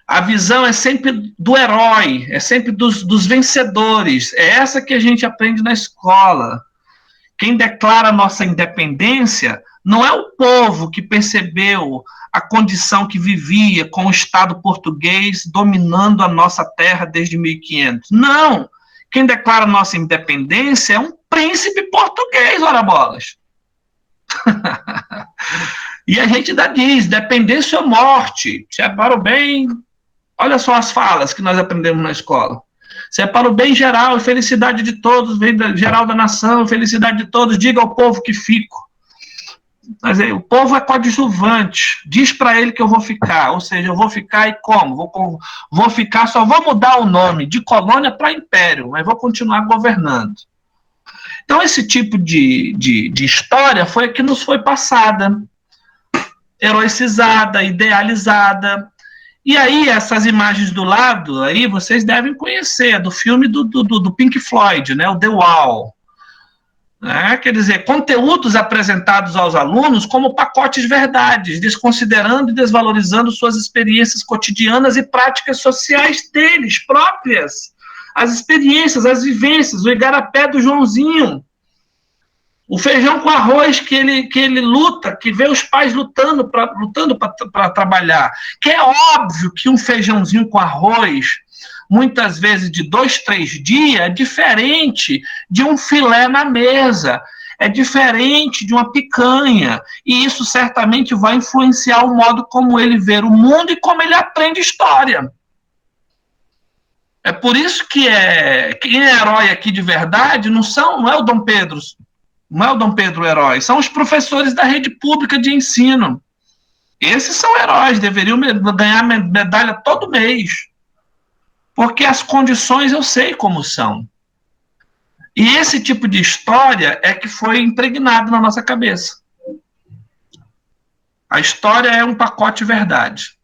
Speaker 2: A visão é sempre do herói, é sempre dos vencedores. É essa que a gente aprende na escola. Quem declara a nossa independência não é o povo que percebeu a condição que vivia com o Estado português dominando a nossa terra desde 1500. Não! Quem declara a nossa independência é um príncipe português, ora bolas. E a gente ainda diz, dependência ou morte. Se é para o bem, olha só as falas que nós aprendemos na escola. Se é para o bem geral e felicidade de todos, bem geral da nação, felicidade de todos, diga ao povo que fico. Mas o povo é coadjuvante, diz para ele que eu vou ficar, ou seja, eu vou ficar e como? Vou ficar, só vou mudar o nome de colônia para império, mas vou continuar governando. Então, esse tipo de história foi a que nos foi passada, heroicizada, idealizada, E aí, essas imagens do lado, aí vocês devem conhecer, do filme do Pink Floyd, né, o The Wall. Né? Quer dizer, conteúdos apresentados aos alunos como pacotes verdades, desconsiderando e desvalorizando suas experiências cotidianas e práticas sociais deles próprias. As experiências, as vivências, o igarapé do Joãozinho, o feijão com arroz que ele luta, que vê os pais lutando para trabalhar. Que é óbvio que um feijãozinho com arroz, muitas vezes de 2, 3 dias, é diferente de um filé na mesa, é diferente de uma picanha, e isso certamente vai influenciar o modo como ele vê o mundo e como ele aprende história. É por isso que quem é herói aqui de verdade não é o Dom Pedro, não é o Dom Pedro o herói, são os professores da rede pública de ensino. Esses são heróis, deveriam ganhar medalha todo mês. Porque as condições eu sei como são. E esse tipo de história é que foi impregnado na nossa cabeça. A história é um pacote verdade.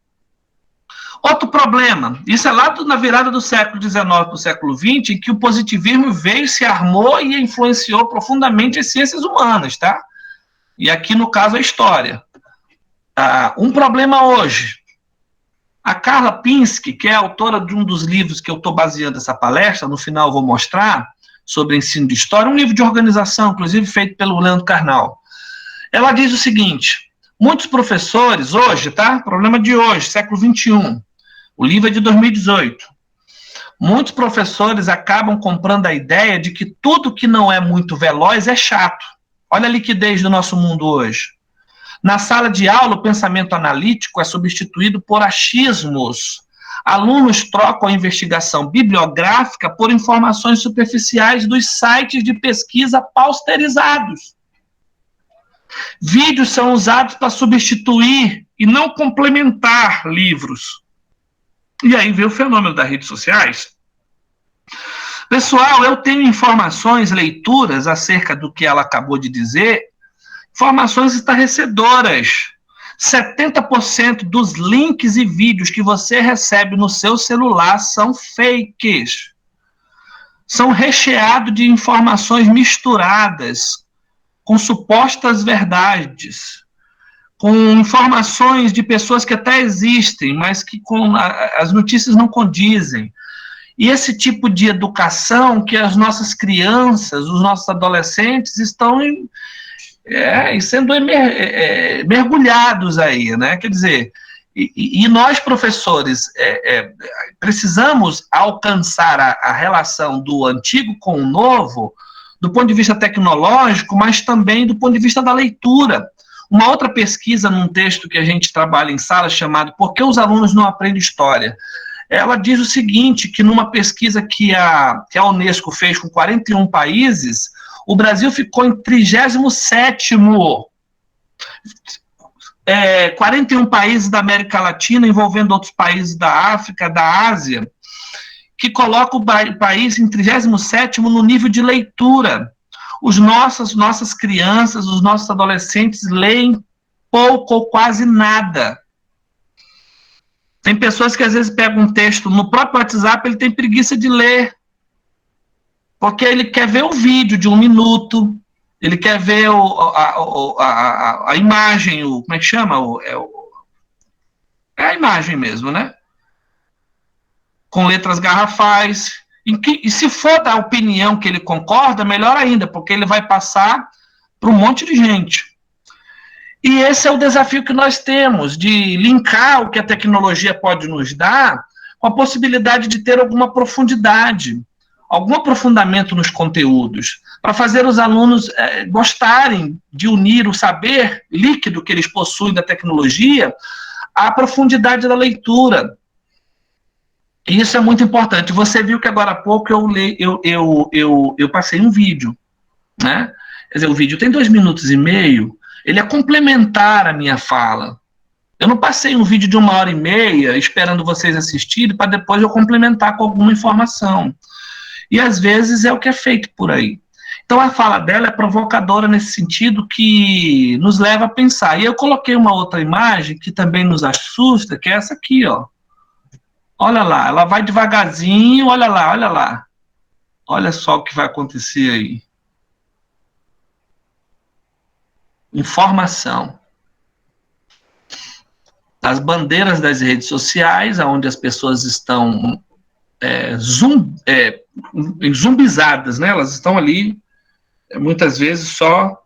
Speaker 2: Outro problema, isso é lá na virada do século XIX para o século XX, em que o positivismo veio, se armou e influenciou profundamente as ciências humanas, tá? E aqui, no caso, a história. Um problema hoje. A Carla Pinsky, que é autora de um dos livros que eu estou baseando essa palestra, no final eu vou mostrar, sobre ensino de história, um livro de organização, inclusive feito pelo Leandro Carnal. Ela diz o seguinte: muitos professores hoje, tá? Problema de hoje, século XXI, o livro é de 2018. Muitos professores acabam comprando a ideia de que tudo que não é muito veloz é chato. Olha a liquidez do nosso mundo hoje. Na sala de aula, o pensamento analítico é substituído por achismos. Alunos trocam a investigação bibliográfica por informações superficiais dos sites de pesquisa pasteurizados. Vídeos são usados para substituir e não complementar livros. E aí vem o fenômeno das redes sociais. Pessoal, eu tenho informações, leituras acerca do que ela acabou de dizer, informações estarrecedoras. 70% dos links e vídeos que você recebe no seu celular são fakes. São recheados de informações misturadas, com supostas verdades, com informações de pessoas que até existem, mas que as notícias não condizem. E esse tipo de educação que as nossas crianças, os nossos adolescentes estão sendo mergulhados aí, né? Quer dizer, e nós, professores, precisamos alcançar a relação do antigo com o novo, do ponto de vista tecnológico, mas também do ponto de vista da leitura. Uma outra pesquisa num texto que a gente trabalha em sala, chamado Por que os alunos não aprendem história? Ela diz o seguinte, que numa pesquisa que a Unesco fez com 41 países, o Brasil ficou em 37º. 41 países da América Latina, envolvendo outros países da África, da Ásia, que coloca o país em 37º no nível de leitura. Nossas crianças, os nossos adolescentes leem pouco ou quase nada. Tem pessoas que às vezes pegam um texto no próprio WhatsApp, ele tem preguiça de ler, porque ele quer ver o vídeo de 1 minuto, ele quer ver a imagem, como é que chama? É a imagem mesmo, né? Com letras garrafais. E se for da opinião que ele concorda, melhor ainda, porque ele vai passar para um monte de gente. E esse é o desafio que nós temos, de linkar o que a tecnologia pode nos dar com a possibilidade de ter alguma profundidade, algum aprofundamento nos conteúdos, para fazer os alunos gostarem de unir o saber líquido que eles possuem da tecnologia à profundidade da leitura. E isso é muito importante. Você viu que agora há pouco eu passei um vídeo, né? Quer dizer, o vídeo tem 2 minutos e meio, ele é complementar à minha fala. Eu não passei um vídeo de 1h30 esperando vocês assistirem para depois eu complementar com alguma informação. E às vezes é o que é feito por aí. Então a fala dela é provocadora nesse sentido, que nos leva a pensar. E eu coloquei uma outra imagem que também nos assusta, que é essa aqui, ó. Olha lá, ela vai devagarzinho, olha lá, olha lá. Olha só o que vai acontecer aí. Informação. As bandeiras das redes sociais, onde as pessoas estão zumbizadas, né? Elas estão ali, muitas vezes, só,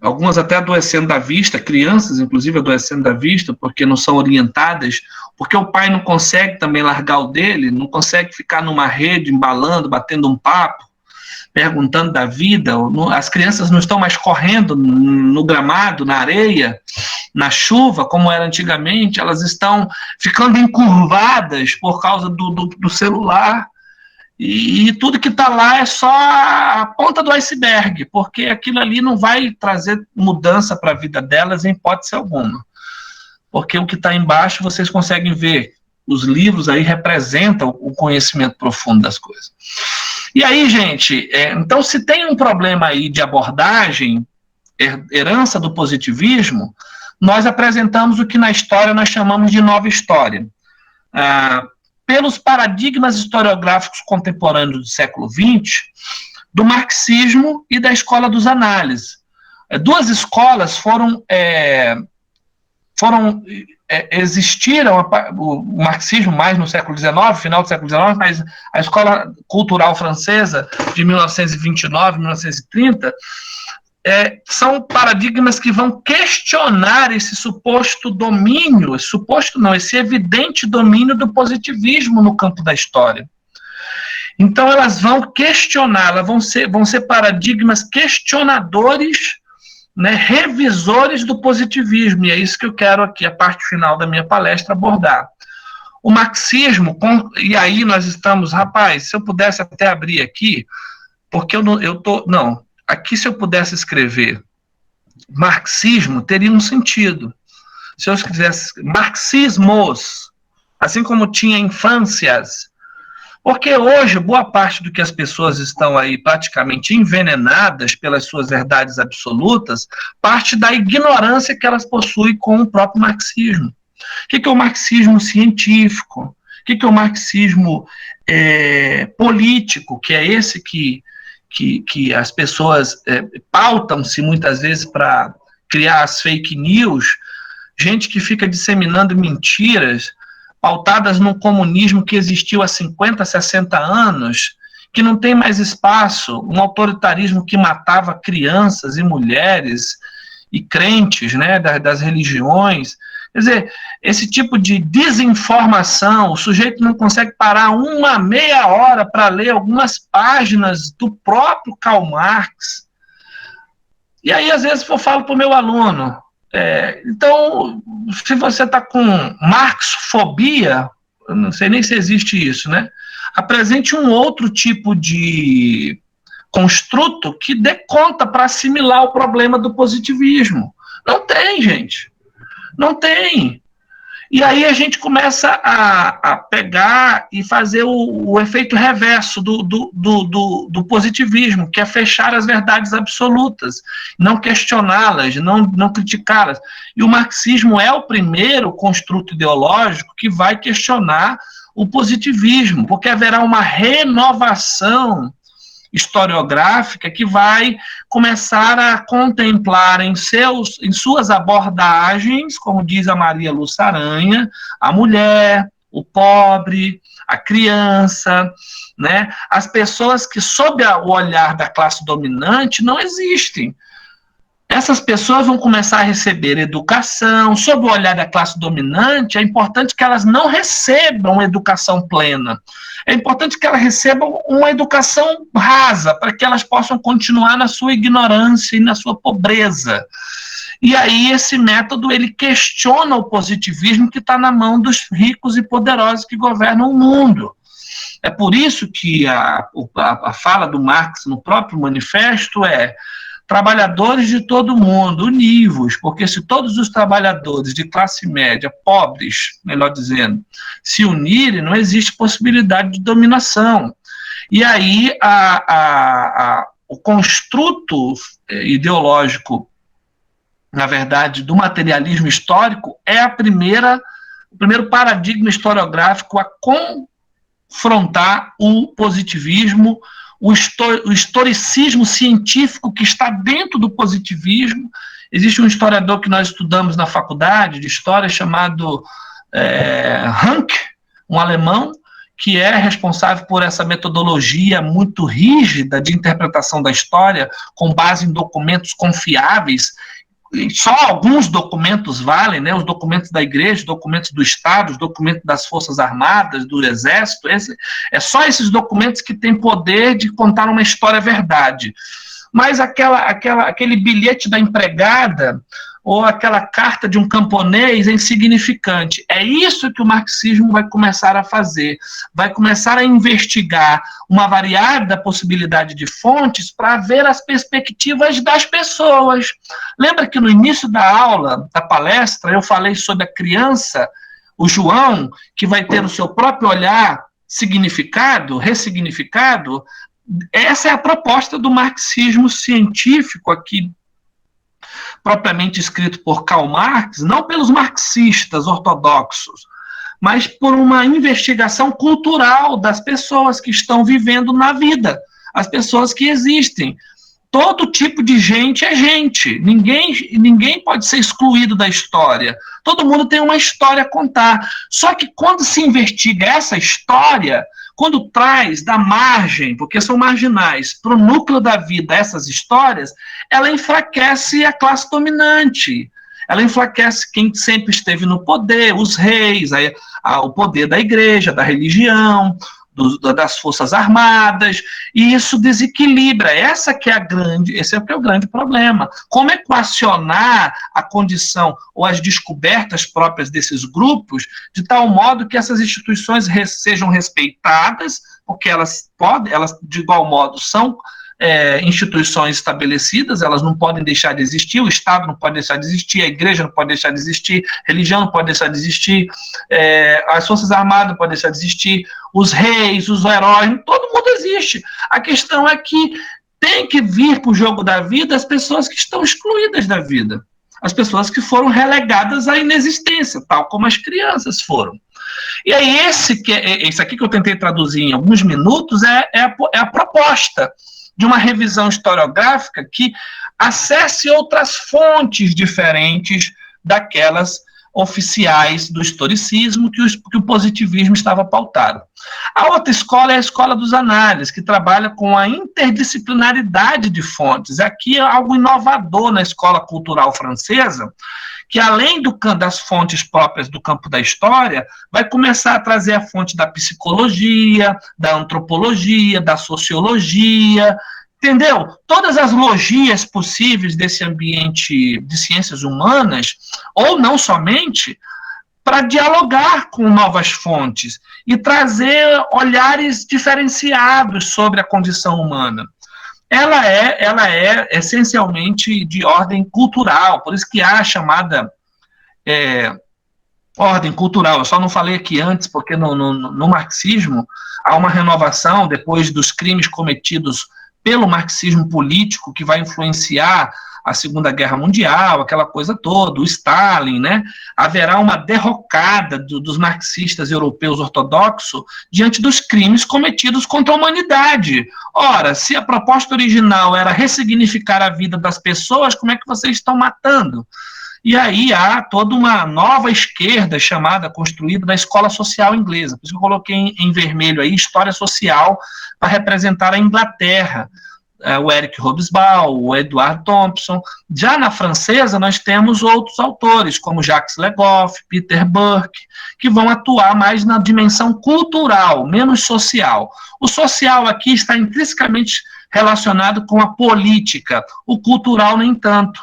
Speaker 2: algumas até adoecendo da vista, crianças, inclusive, adoecendo da vista, porque não são orientadas, porque o pai não consegue também largar o dele, não consegue ficar numa rede, embalando, batendo um papo, perguntando da vida. As crianças não estão mais correndo no gramado, na areia, na chuva, como era antigamente, elas estão ficando encurvadas por causa do celular, e tudo que está lá é só a ponta do iceberg, porque aquilo ali não vai trazer mudança para a vida delas em hipótese alguma. Porque o que está embaixo vocês conseguem ver. Os livros aí representam o conhecimento profundo das coisas. E aí, gente, então se tem um problema aí de abordagem, herança do positivismo, nós apresentamos o que na história nós chamamos de nova história. Pelos paradigmas historiográficos contemporâneos do século XX, do marxismo e da escola dos análises. Duas escolas existiram, o marxismo mais no século XIX, final do século XIX, mas a escola cultural francesa de 1929, 1930, são paradigmas que vão questionar esse suposto domínio, esse evidente domínio do positivismo no campo da história. Então elas vão questionar, vão ser paradigmas questionadores, né, revisores do positivismo, e é isso que eu quero aqui, a parte final da minha palestra, abordar. O marxismo, e aí nós estamos, rapaz, se eu pudesse até abrir aqui, porque aqui se eu pudesse escrever marxismo, teria um sentido. Se eu escrevesse marxismos, assim como tinha infâncias, porque hoje, boa parte do que as pessoas estão aí praticamente envenenadas pelas suas verdades absolutas, parte da ignorância que elas possuem com o próprio marxismo. O que é o marxismo científico? O que é o marxismo político, que é esse que as pessoas pautam-se muitas vezes para criar as fake news, gente que fica disseminando mentiras, pautadas num comunismo que existiu há 50, 60 anos, que não tem mais espaço, um autoritarismo que matava crianças e mulheres e crentes, né, das religiões. Quer dizer, esse tipo de desinformação, o sujeito não consegue parar uma meia hora para ler algumas páginas do próprio Karl Marx. E aí, às vezes, eu falo para o meu aluno, então, se você está com marxofobia, eu não sei nem se existe isso, né? Apresente um outro tipo de construto que dê conta para assimilar o problema do positivismo. Não tem, gente. Não tem. E aí a gente começa a pegar e fazer o efeito reverso do positivismo, que é fechar as verdades absolutas, não questioná-las, não criticá-las. E o marxismo é o primeiro construto ideológico que vai questionar o positivismo, porque haverá uma renovação historiográfica que vai começar a contemplar em suas abordagens, como diz a Maria Lúcia Aranha, a mulher, o pobre, a criança, né? As pessoas que, sob o olhar da classe dominante, não existem. Essas pessoas vão começar a receber educação. Sob o olhar da classe dominante, é importante que elas não recebam educação plena. É importante que elas recebam uma educação rasa, para que elas possam continuar na sua ignorância e na sua pobreza. E aí esse método, ele questiona o positivismo que está na mão dos ricos e poderosos que governam o mundo. É por isso que a fala do Marx no próprio manifesto é: trabalhadores de todo mundo, univos, porque se todos os trabalhadores de classe média, pobres, melhor dizendo, se unirem, não existe possibilidade de dominação. E aí o construto ideológico, na verdade, do materialismo histórico é o o primeiro paradigma historiográfico a confrontar o positivismo, o historicismo científico que está dentro do positivismo. Existe um historiador que nós estudamos na faculdade de História chamado Ranke, um alemão, que é responsável por essa metodologia muito rígida de interpretação da história, com base em documentos confiáveis. Só alguns documentos valem, né? Os documentos da igreja, os documentos do Estado, os documentos das Forças Armadas, do Exército. É só esses documentos que têm poder de contar uma história verdade. Mas aquele bilhete da empregada ou aquela carta de um camponês é insignificante. É isso que o marxismo vai começar a fazer. Vai começar a investigar uma variada possibilidade de fontes para ver as perspectivas das pessoas. Lembra que no início da aula, da palestra, eu falei sobre a criança, o João, que vai ter o seu próprio olhar significado, ressignificado? Essa é a proposta do marxismo científico aqui, propriamente escrito por Karl Marx, não pelos marxistas ortodoxos, mas por uma investigação cultural das pessoas que estão vivendo na vida, as pessoas que existem. Todo tipo de gente é gente, ninguém pode ser excluído da história, todo mundo tem uma história a contar, só que quando se investiga essa história, quando traz da margem, porque são marginais, para o núcleo da vida essas histórias, ela enfraquece a classe dominante, ela enfraquece quem sempre esteve no poder, os reis, o poder da igreja, da religião, das forças armadas, e isso desequilibra. Esse é o grande problema. Como equacionar a condição ou as descobertas próprias desses grupos de tal modo que essas instituições sejam respeitadas, porque elas de igual modo são instituições estabelecidas, elas não podem deixar de existir, o Estado não pode deixar de existir, a igreja não pode deixar de existir, a religião não pode deixar de existir, as forças armadas não podem deixar de existir, os reis, os heróis, todo mundo existe. A questão é que tem que vir para o jogo da vida as pessoas que estão excluídas da vida, as pessoas que foram relegadas à inexistência, tal como as crianças foram. E aí esse aqui que eu tentei traduzir em alguns minutos é a proposta de uma revisão historiográfica que acesse outras fontes diferentes daquelas oficiais do historicismo que o positivismo estava pautado. A outra escola é a escola dos análises, que trabalha com a interdisciplinaridade de fontes. Aqui é algo inovador na escola cultural francesa, que além das fontes próprias do campo da história, vai começar a trazer a fonte da psicologia, da antropologia, da sociologia, entendeu? Todas as logias possíveis desse ambiente de ciências humanas, ou não somente, para dialogar com novas fontes e trazer olhares diferenciados sobre a condição humana. Ela é essencialmente de ordem cultural, por isso que há a chamada ordem cultural. Eu só não falei aqui antes, porque no marxismo há uma renovação depois dos crimes cometidos pelo marxismo político, que vai influenciar a Segunda Guerra Mundial, aquela coisa toda, o Stalin, né? Haverá uma derrocada dos marxistas europeus ortodoxos diante dos crimes cometidos contra a humanidade. Ora, se a proposta original era ressignificar a vida das pessoas, como é que vocês estão matando? E aí há toda uma nova esquerda construída da escola social inglesa. Por isso que eu coloquei em vermelho aí, história social, para representar a Inglaterra. O Eric Hobsbawm, o Edward Thompson. Já na francesa, nós temos outros autores, como Jacques Le Goff, Peter Burke, que vão atuar mais na dimensão cultural, menos social. O social aqui está intrinsecamente relacionado com a política, o cultural nem tanto.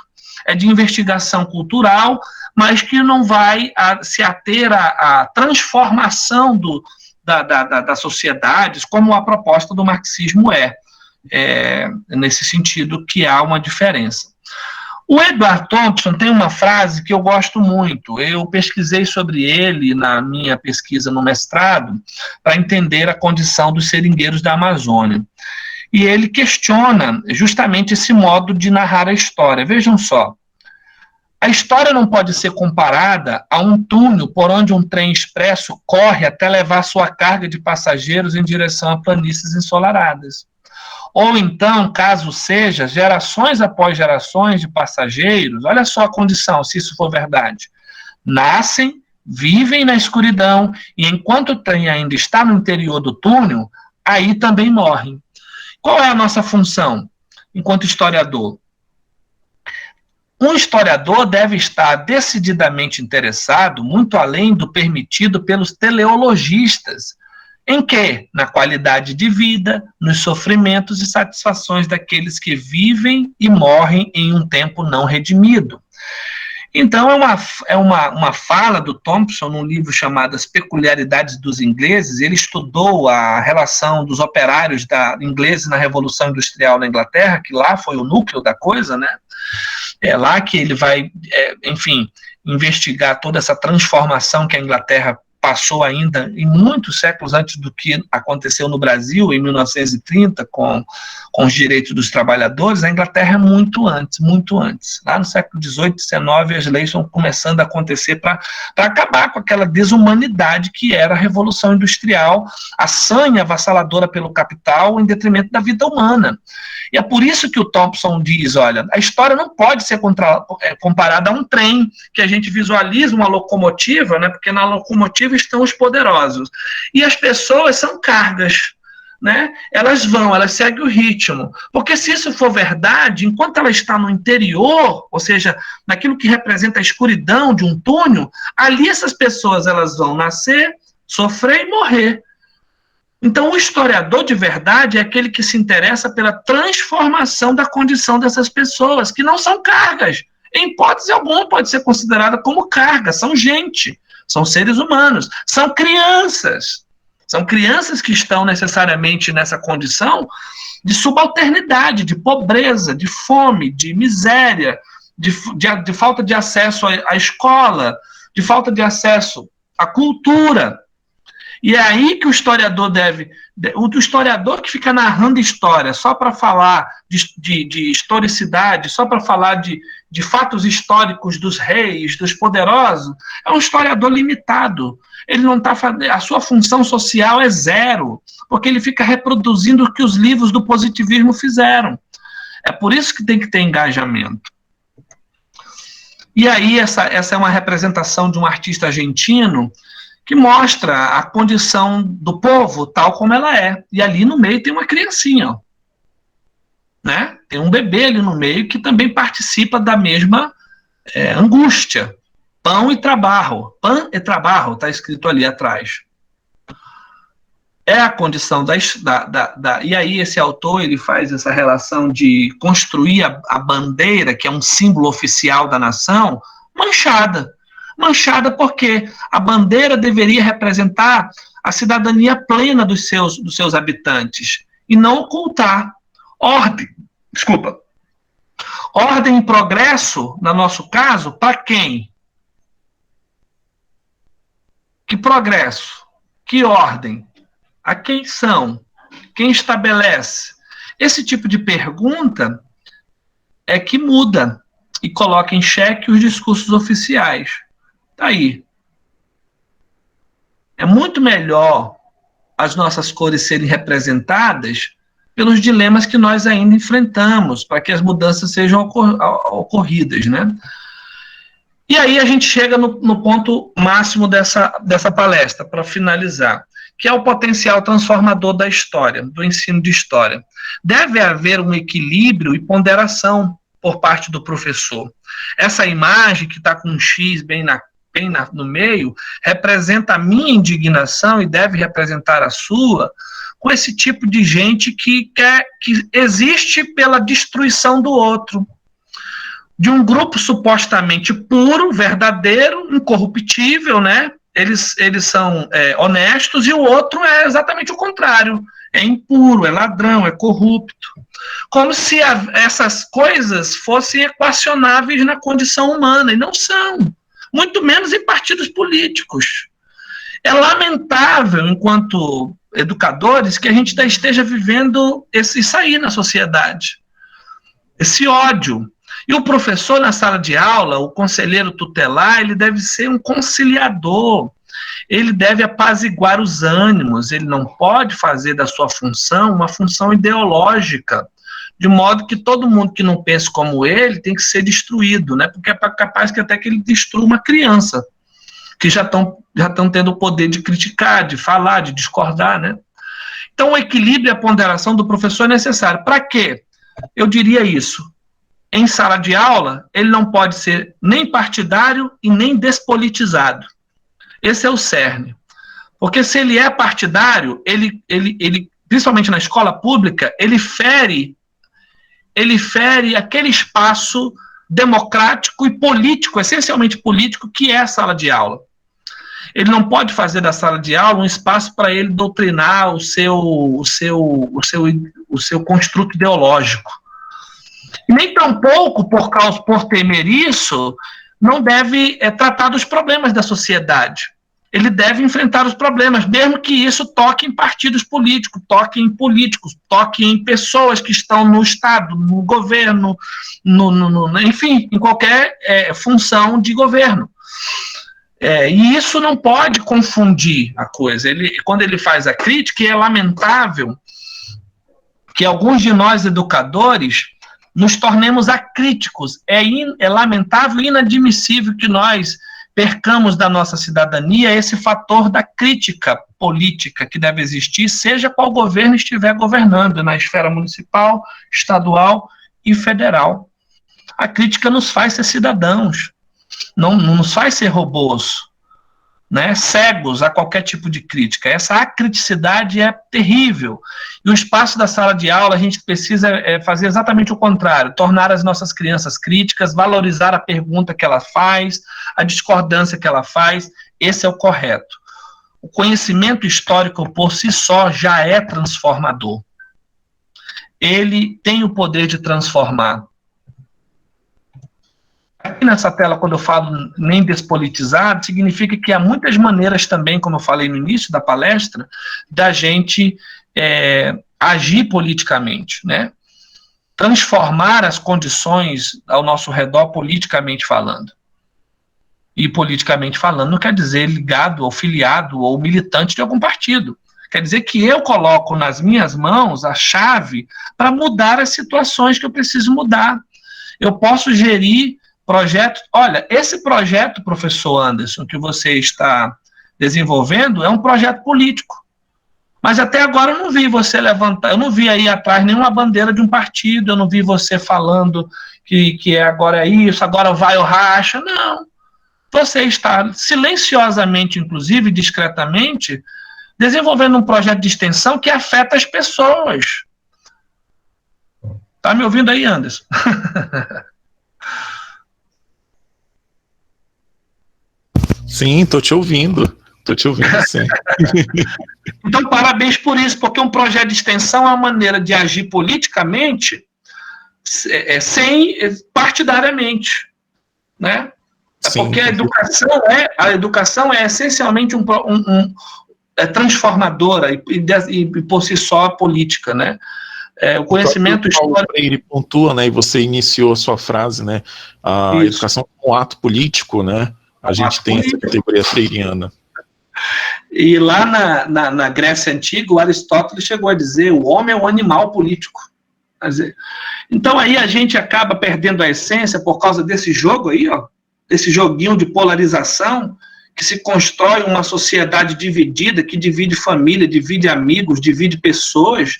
Speaker 2: É de investigação cultural, mas que não vai se ater à transformação das sociedades, como a proposta do marxismo é. Nesse sentido que há uma diferença. O Edward Thompson tem uma frase que eu gosto muito, eu pesquisei sobre ele na minha pesquisa no mestrado, para entender a condição dos seringueiros da Amazônia, e ele questiona justamente esse modo de narrar a história. Vejam só, A história não pode ser comparada a um túnel por onde um trem expresso corre até levar sua carga de passageiros em direção a planícies ensolaradas. Ou então, caso seja, gerações após gerações de passageiros, olha só a condição, se isso for verdade, nascem, vivem na escuridão, e enquanto o trem ainda está no interior do túnel, aí também morrem. Qual é a nossa função enquanto historiador? Um historiador deve estar decididamente interessado, muito além do permitido pelos teleologistas, em quê? Na qualidade de vida, nos sofrimentos e satisfações daqueles que vivem e morrem em um tempo não redimido. Então, é uma fala do Thompson num livro chamado As Peculiaridades dos Ingleses. Ele estudou a relação dos operários ingleses na Revolução Industrial na Inglaterra, que lá foi o núcleo da coisa, né? É lá que ele vai, enfim, investigar toda essa transformação que a Inglaterra passou ainda em muitos séculos antes do que aconteceu no Brasil, em 1930, com os direitos dos trabalhadores. A Inglaterra é muito antes, muito antes. Lá no século XVIII, XIX, as leis estão começando a acontecer para acabar com aquela desumanidade que era a Revolução Industrial, a sanha avassaladora pelo capital em detrimento da vida humana. E é por isso que o Thompson diz, olha, a história não pode ser comparada a um trem, que a gente visualiza uma locomotiva, né, porque na locomotiva estão os poderosos. E as pessoas são cargas, né? Elas seguem o ritmo. Porque se isso for verdade, enquanto ela está no interior, ou seja, naquilo que representa a escuridão de um túnel, ali essas pessoas elas vão nascer, sofrer e morrer. Então, o historiador de verdade é aquele que se interessa pela transformação da condição dessas pessoas, que não são cargas. Em hipótese alguma pode ser considerada como carga, são gente, são seres humanos, são crianças. São crianças que estão necessariamente nessa condição de subalternidade, de pobreza, de fome, de miséria, de falta de acesso à escola, de falta de acesso à cultura. E é aí que o historiador o historiador que fica narrando história só para falar de historicidade, só para falar de fatos históricos dos reis, dos poderosos, é um historiador limitado. Ele não tá, a sua função social é zero, porque ele fica reproduzindo o que os livros do positivismo fizeram. É por isso que tem que ter engajamento. E aí essa é uma representação de um artista argentino que mostra a condição do povo tal como ela é. E ali no meio tem uma criancinha, né? Tem um bebê ali no meio que também participa da mesma angústia. Pão e trabalho. Pão e trabalho, está escrito ali atrás. É a condição E aí esse autor ele faz essa relação de construir a bandeira, que é um símbolo oficial da nação, manchada. Manchada porque a bandeira deveria representar a cidadania plena dos seus habitantes e não ocultar ordem e progresso, no nosso caso, para quem? Que progresso? Que ordem? A quem são? Quem estabelece? Esse tipo de pergunta é que muda e coloca em xeque os discursos oficiais. Aí. É muito melhor as nossas cores serem representadas pelos dilemas que nós ainda enfrentamos, para que as mudanças sejam ocorridas, né? E aí a gente chega no ponto máximo dessa palestra, para finalizar, que é o potencial transformador da história, do ensino de história. Deve haver um equilíbrio e ponderação por parte do professor. Essa imagem que está com um X bem no meio, representa a minha indignação e deve representar a sua, com esse tipo de gente que existe pela destruição do outro. De um grupo supostamente puro, verdadeiro, incorruptível, né? Eles são honestos, e o outro é exatamente o contrário. É impuro, é ladrão, é corrupto. Como se essas coisas fossem equacionáveis na condição humana, e não são. Muito menos em partidos políticos. É lamentável, enquanto educadores, que a gente esteja vivendo isso aí na sociedade. Esse ódio. E o professor na sala de aula, o conselheiro tutelar, ele deve ser um conciliador, ele deve apaziguar os ânimos, ele não pode fazer da sua função uma função ideológica, de modo que todo mundo que não pense como ele tem que ser destruído, né? Porque é capaz que até que ele destrua uma criança, que já estão tendo o poder de criticar, de falar, de discordar, né? Então, o equilíbrio e a ponderação do professor é necessário. Para quê? Eu diria isso. Em sala de aula, ele não pode ser nem partidário e nem despolitizado. Esse é o cerne. Porque se ele é partidário, ele principalmente na escola pública, ele fere aquele espaço democrático e político, essencialmente político, que é a sala de aula. Ele não pode fazer da sala de aula um espaço para ele doutrinar o seu construto ideológico. Nem tampouco, por temer isso, não deve tratar dos problemas da sociedade. Ele deve enfrentar os problemas, mesmo que isso toque em partidos políticos, toque em políticos, toque em pessoas que estão no Estado, no governo, enfim, em qualquer função de governo. E isso não pode confundir a coisa. Quando ele faz a crítica, é lamentável que alguns de nós educadores nos tornemos acríticos. É lamentável e inadmissível que nós percamos da nossa cidadania esse fator da crítica política que deve existir, seja qual governo estiver governando, na esfera municipal, estadual e federal. A crítica nos faz ser cidadãos, não nos faz ser robôs, né, cegos a qualquer tipo de crítica. Essa acriticidade é terrível. E o espaço da sala de aula, a gente precisa fazer exatamente o contrário, tornar as nossas crianças críticas, valorizar a pergunta que ela faz, a discordância que ela faz. Esse é o correto. O conhecimento histórico por si só já é transformador. Ele tem o poder de transformar. Aqui nessa tela, quando eu falo nem despolitizado, significa que há muitas maneiras também, como eu falei no início da palestra, da gente agir politicamente, né? Transformar as condições ao nosso redor politicamente falando. E politicamente falando não quer dizer ligado ou filiado ou militante de algum partido. Quer dizer que eu coloco nas minhas mãos a chave para mudar as situações que eu preciso mudar. Eu posso gerir projetos. Olha, esse projeto, professor Anderson, que você está desenvolvendo, é um projeto político. Mas até agora eu não vi você levantar, eu não vi aí atrás nenhuma bandeira de um partido, eu não vi você falando que agora é isso, agora vai o racha. Não. Você está silenciosamente, inclusive, discretamente, desenvolvendo um projeto de extensão que afeta as pessoas. Tá me ouvindo aí, Anderson?
Speaker 1: Sim, tô te ouvindo, sim.
Speaker 2: Então, parabéns por isso, porque um projeto de extensão é uma maneira de agir politicamente sem partidariamente, né? Sim, porque a educação é essencialmente transformadora e por si só política, né? O conhecimento histórico.
Speaker 1: Ele pontua, né? E você iniciou a sua frase, né? A educação é um ato político, né? A gente tem essa categoria freiriana.
Speaker 2: E lá na Grécia Antiga, o Aristóteles chegou a dizer: o homem é um animal político. Quer dizer, então aí a gente acaba perdendo a essência por causa desse jogo aí, ó, desse joguinho de polarização, que se constrói uma sociedade dividida, que divide família, divide amigos, divide pessoas,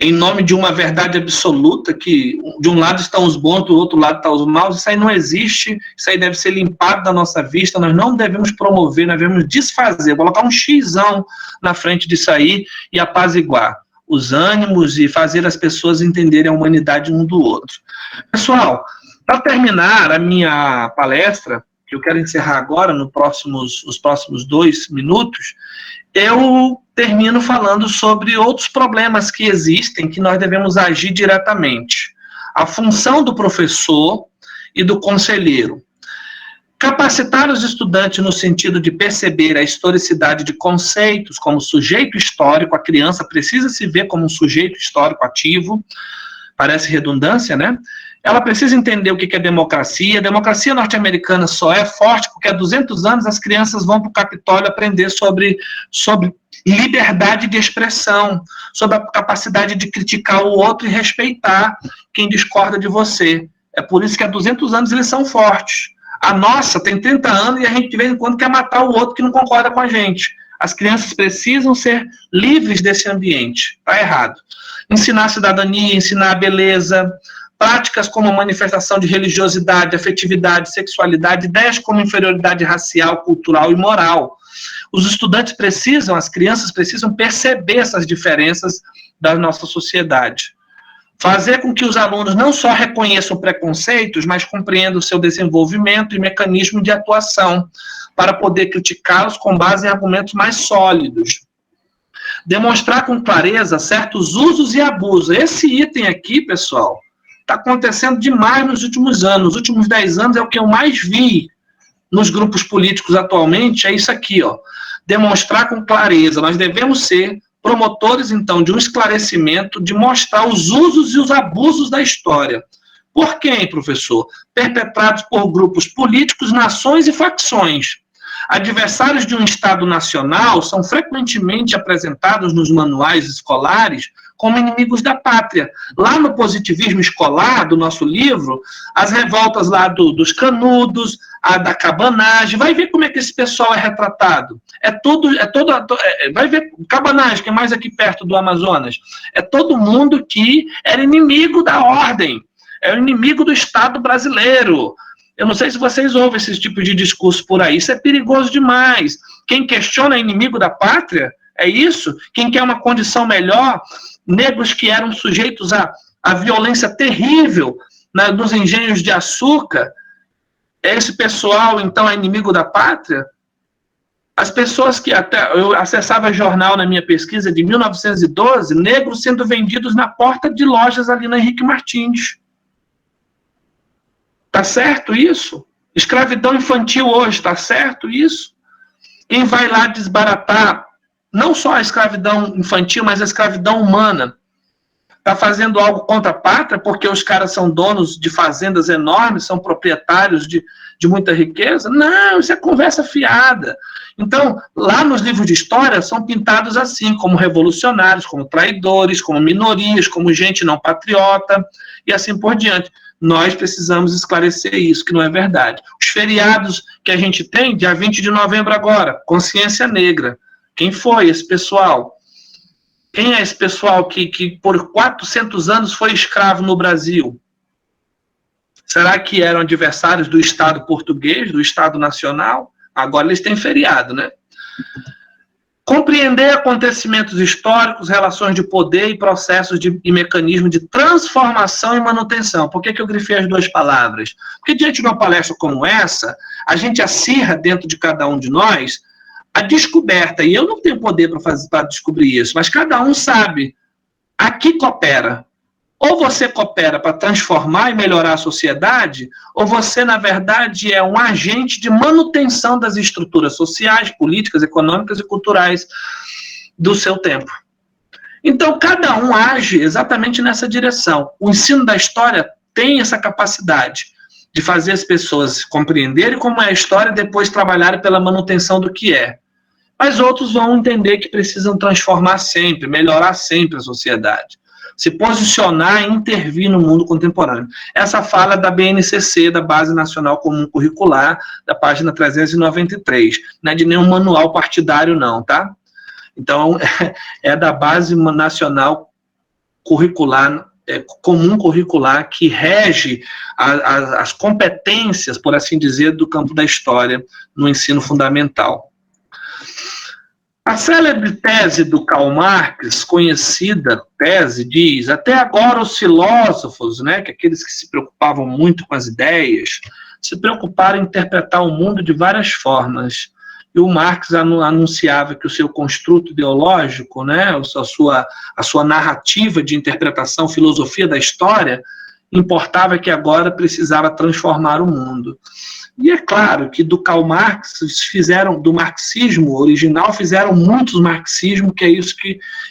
Speaker 2: em nome de uma verdade absoluta, que de um lado estão os bons, do outro lado estão os maus. Isso aí não existe, isso aí deve ser limpado da nossa vista, nós não devemos promover, nós devemos desfazer, colocar um xizão na frente disso aí e apaziguar os ânimos e fazer as pessoas entenderem a humanidade um do outro. Pessoal, para terminar a minha palestra, que eu quero encerrar agora, nos próximos 2 minutos, eu termino falando sobre outros problemas que existem, que nós devemos agir diretamente. A função do professor e do conselheiro. Capacitar os estudantes no sentido de perceber a historicidade de conceitos como sujeito histórico. A criança precisa se ver como um sujeito histórico ativo. Parece redundância, né? ela precisa entender o que é democracia. A democracia norte-americana só é forte porque há 200 anos as crianças vão para o Capitólio aprender sobre liberdade de expressão, sobre a capacidade de criticar o outro e respeitar quem discorda de você. É por isso que há 200 anos eles são fortes. A nossa tem 30 anos e a gente de vez em quando quer matar o outro que não concorda com a gente. As crianças precisam ser livres desse ambiente. Está errado. Ensinar a cidadania, ensinar a beleza, práticas como manifestação de religiosidade, afetividade, sexualidade, ideias como inferioridade racial, cultural e moral. Os estudantes precisam, as crianças precisam perceber essas diferenças da nossa sociedade. Fazer com que os alunos não só reconheçam preconceitos, mas compreendam o seu desenvolvimento e mecanismo de atuação, para poder criticá-los com base em argumentos mais sólidos. Demonstrar com clareza certos usos e abusos. Esse item aqui, pessoal, está acontecendo demais nos últimos anos. Nos últimos 10 anos é o que eu mais vi nos grupos políticos atualmente, é isso aqui, ó. Demonstrar com clareza. Nós devemos ser promotores, então, de um esclarecimento, de mostrar os usos e os abusos da história. Por quem, professor? Perpetrados por grupos políticos, nações e facções. Adversários de um Estado nacional são frequentemente apresentados nos manuais escolares como inimigos da pátria. Lá no positivismo escolar do nosso livro, as revoltas lá dos canudos, a da cabanagem, vai ver como é que esse pessoal é retratado. Vai ver, cabanagem, que é mais aqui perto do Amazonas, é todo mundo que era inimigo da ordem, é o inimigo do Estado brasileiro. Eu não sei se vocês ouvem esse tipo de discurso por aí. Isso é perigoso demais. Quem questiona é inimigo da pátria? É isso? Quem quer uma condição melhor? Negros que eram sujeitos à violência terrível nos engenhos de açúcar. Esse pessoal, então, é inimigo da pátria? As pessoas que eu acessava jornal na minha pesquisa de 1912, negros sendo vendidos na porta de lojas ali na Henrique Martins. Está certo isso? Escravidão infantil hoje, está certo isso? Quem vai lá desbaratar não só a escravidão infantil, mas a escravidão humana, está fazendo algo contra a pátria, porque os caras são donos de fazendas enormes, são proprietários de muita riqueza? Não, isso é conversa fiada. Então, lá nos livros de história, são pintados assim, como revolucionários, como traidores, como minorias, como gente não patriota, e assim por diante. Nós precisamos esclarecer isso, que não é verdade. Os feriados que a gente tem, dia 20 de novembro agora, Consciência Negra. Quem foi esse pessoal? Quem é esse pessoal que por 400 anos foi escravo no Brasil? Será que eram adversários do Estado português, do Estado nacional? Agora eles têm feriado, né? Compreender acontecimentos históricos, relações de poder e processos e mecanismos de transformação e manutenção. Por que eu grifei as duas palavras? Porque diante de uma palestra como essa, a gente acirra dentro de cada um de nós a descoberta, e eu não tenho poder para descobrir isso, mas cada um sabe a que coopera. Ou você coopera para transformar e melhorar a sociedade, ou você, na verdade, é um agente de manutenção das estruturas sociais, políticas, econômicas e culturais do seu tempo. Então, cada um age exatamente nessa direção. O ensino da história tem essa capacidade de fazer as pessoas compreenderem como é a história e depois trabalharem pela manutenção do que é. Mas outros vão entender que precisam transformar sempre, melhorar sempre a sociedade. Se posicionar e intervir no mundo contemporâneo. Essa fala da BNCC, da Base Nacional Comum Curricular, da página 393. Não é de nenhum manual partidário, não, tá? Então, é da Base Nacional Curricular, Comum Curricular, que rege as competências, por assim dizer, do campo da história no ensino fundamental. A célebre tese do Karl Marx, conhecida tese, diz: até agora os filósofos, né, que aqueles que se preocupavam muito com as ideias, se preocuparam em interpretar o mundo de várias formas. E o Marx anunciava que o seu construto ideológico, né, a sua narrativa de interpretação, filosofia da história, importava que agora precisava transformar o mundo. E é claro que do Karl Marx do marxismo original, fizeram muitos marxismos, que é isso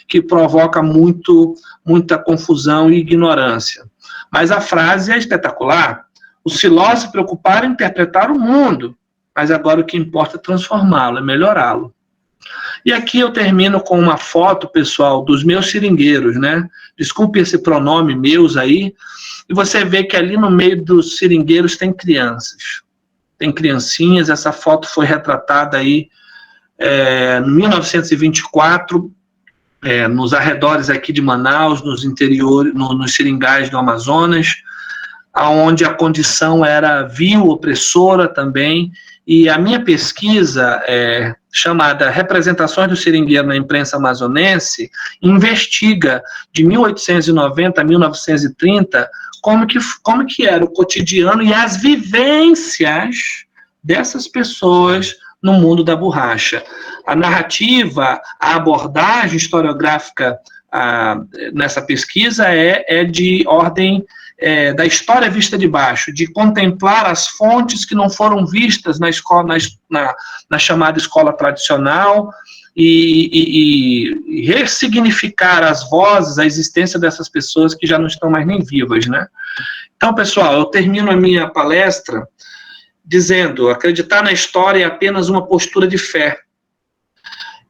Speaker 2: que provoca muita confusão e ignorância. Mas a frase é espetacular. Os filósofos se preocuparam em interpretar o mundo, mas agora o que importa é transformá-lo, é melhorá-lo. E aqui eu termino com uma foto, pessoal, dos meus seringueiros, né? Desculpe esse pronome meus aí. E você vê que ali no meio dos seringueiros tem crianças. Tem criancinhas, essa foto foi retratada aí em 1924, nos arredores aqui de Manaus, nos interiores, nos seringais do Amazonas, onde a condição era vil, opressora também, e a minha pesquisa, chamada Representações do Seringueiro na Imprensa Amazonense, investiga de 1890 a 1930 como que era o cotidiano e as vivências dessas pessoas no mundo da borracha. A narrativa, a abordagem historiográfica nessa pesquisa é de ordem da história vista de baixo, de contemplar as fontes que não foram vistas na escola, na chamada escola tradicional, e ressignificar as vozes, a existência dessas pessoas que já não estão mais nem vivas, né? Então, pessoal, eu termino a minha palestra dizendo: acreditar na história é apenas uma postura de fé,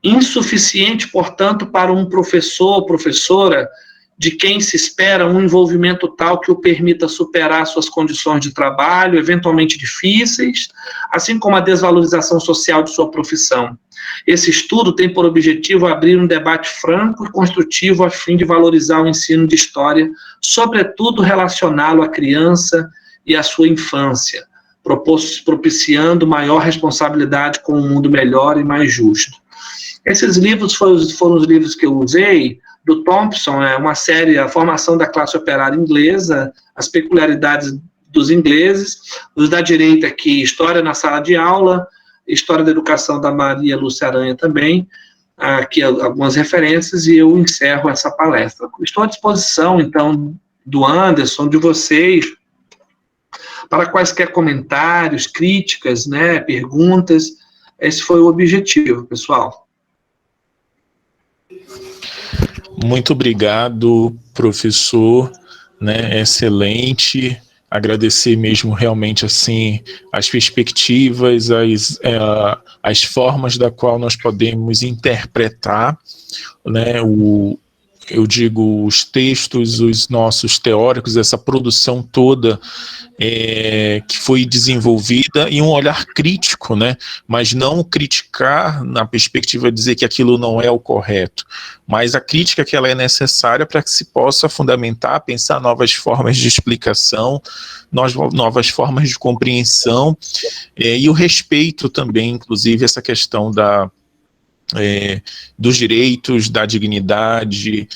Speaker 2: insuficiente, portanto, para um professor ou professora de quem se espera um envolvimento tal que o permita superar suas condições de trabalho, eventualmente difíceis, assim como a desvalorização social de sua profissão. Esse estudo tem por objetivo abrir um debate franco e construtivo a fim de valorizar o ensino de história, sobretudo relacioná-lo à criança e à sua infância, propiciando maior responsabilidade com um mundo melhor e mais justo. Esses livros foram os livros que eu usei, do Thompson, uma série, A Formação da Classe Operária Inglesa, As Peculiaridades dos Ingleses, os da direita aqui, História na Sala de Aula, História da Educação da Maria Lúcia Aranha também, aqui algumas referências, e eu encerro essa palestra. Estou à disposição, então, do Anderson, de vocês, para quaisquer comentários, críticas, né, perguntas. Esse foi o objetivo, pessoal.
Speaker 1: Muito obrigado, professor, né, excelente. Agradecer mesmo realmente assim as perspectivas, as formas da qual nós podemos interpretar, né, eu digo, os textos, os nossos teóricos, essa produção toda que foi desenvolvida, e um olhar crítico, né? Mas não criticar na perspectiva de dizer que aquilo não é o correto, mas a crítica que ela é necessária para que se possa fundamentar, pensar novas formas de explicação, novas formas de compreensão, e o respeito também, inclusive, essa questão dos direitos, da dignidade,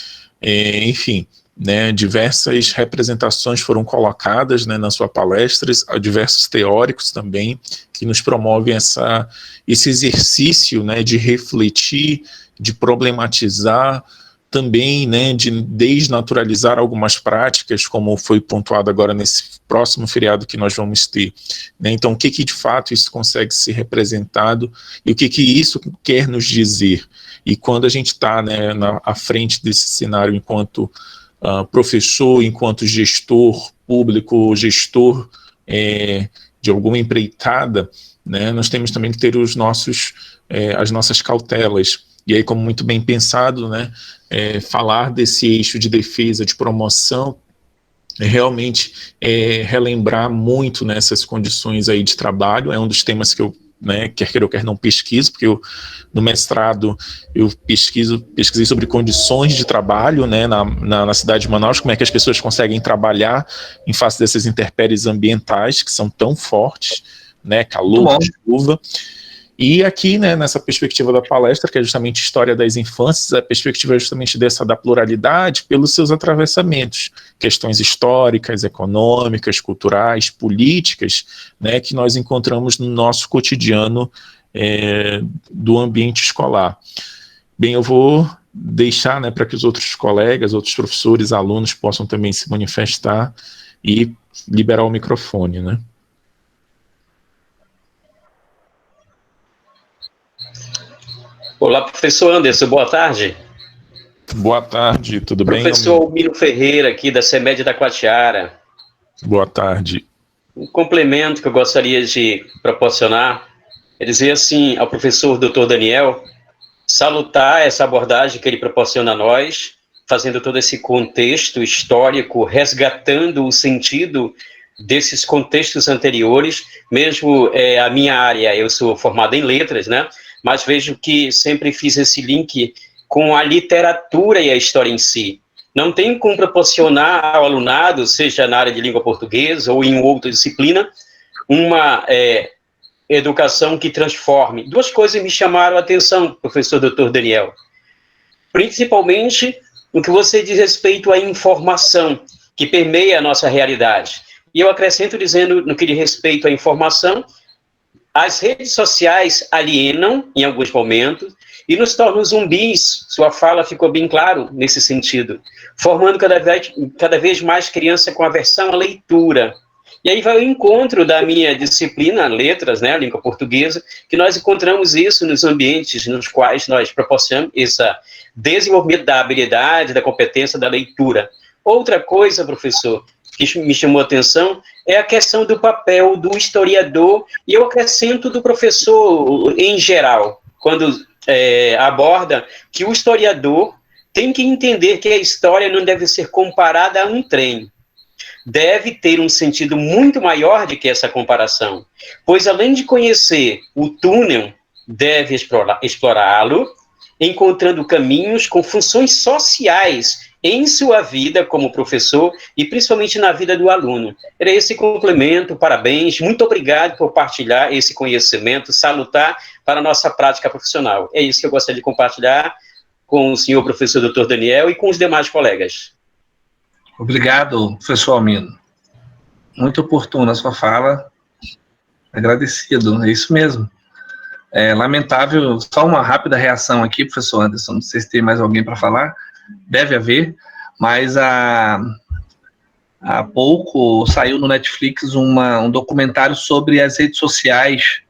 Speaker 1: enfim, né, diversas representações foram colocadas, né, na sua palestra, diversos teóricos também, que nos promovem esse exercício, né, de refletir, de problematizar, também, né, de desnaturalizar algumas práticas, como foi pontuado agora nesse próximo feriado que nós vamos ter, né? Então, o que de fato isso consegue ser representado e o que isso quer nos dizer? E quando a gente está, né, à frente desse cenário enquanto professor, enquanto gestor público, gestor de alguma empreitada, né, nós temos também que ter as nossas cautelas. E aí, como muito bem pensado, né, falar desse eixo de defesa, de promoção, realmente relembrar muito nessas condições aí de trabalho. É um dos temas que eu, né, quer queira ou quer não, pesquiso, porque no mestrado eu pesquisei sobre condições de trabalho, né, na cidade de Manaus, como é que as pessoas conseguem trabalhar em face dessas intempéries ambientais que são tão fortes, né, calor, chuva. E aqui, né, nessa perspectiva da palestra, que é justamente História das Infâncias, a perspectiva é justamente da pluralidade pelos seus atravessamentos, questões históricas, econômicas, culturais, políticas, né, que nós encontramos no nosso cotidiano do ambiente escolar. Bem, eu vou deixar, né, para que os outros colegas, outros professores, alunos possam também se manifestar e liberar o microfone, né.
Speaker 3: Olá, professor Anderson, boa tarde.
Speaker 1: Boa tarde, tudo bem?
Speaker 3: Professor Almino Ferreira, aqui da CEMED da Taquatiara.
Speaker 1: Boa tarde.
Speaker 3: Um complemento que eu gostaria de proporcionar é dizer assim ao professor Dr. Daniel, salutar essa abordagem que ele proporciona a nós, fazendo todo esse contexto histórico, resgatando o sentido desses contextos anteriores, mesmo a minha área, eu sou formado em letras, né? Mas vejo que sempre fiz esse link com a literatura e a história em si. Não tem como proporcionar ao alunado, seja na área de língua portuguesa ou em outra disciplina, uma educação que transforme. Duas coisas me chamaram a atenção, professor Dr. Daniel. Principalmente no que você diz respeito à informação que permeia a nossa realidade. E eu acrescento dizendo, no que diz respeito à informação, as redes sociais alienam em alguns momentos e nos tornam zumbis. Sua fala ficou bem claro nesse sentido, formando cada vez mais criança com aversão à leitura. E aí vai o encontro da minha disciplina, letras, né, língua portuguesa, que nós encontramos isso nos ambientes nos quais nós proporcionamos esse desenvolvimento da habilidade, da competência da leitura. Outra coisa, professor, que me chamou a atenção é a questão do papel do historiador, e eu acrescento do professor em geral, quando aborda que o historiador tem que entender que a história não deve ser comparada a um trem. Deve ter um sentido muito maior do que essa comparação, pois além de conhecer o túnel, deve explorá-lo, encontrando caminhos com funções sociais em sua vida como professor e principalmente na vida do aluno. Era esse complemento, parabéns, muito obrigado por partilhar esse conhecimento salutar para a nossa prática profissional. É isso que eu gostaria de compartilhar com o senhor professor Dr. Daniel e com os demais colegas.
Speaker 2: Obrigado, professor Almino. Muito oportuna a sua fala. Agradecido, é isso mesmo. É lamentável, só uma rápida reação aqui, professor Anderson, não sei se tem mais alguém para falar, deve haver, mas há pouco saiu no Netflix um documentário sobre as redes sociais.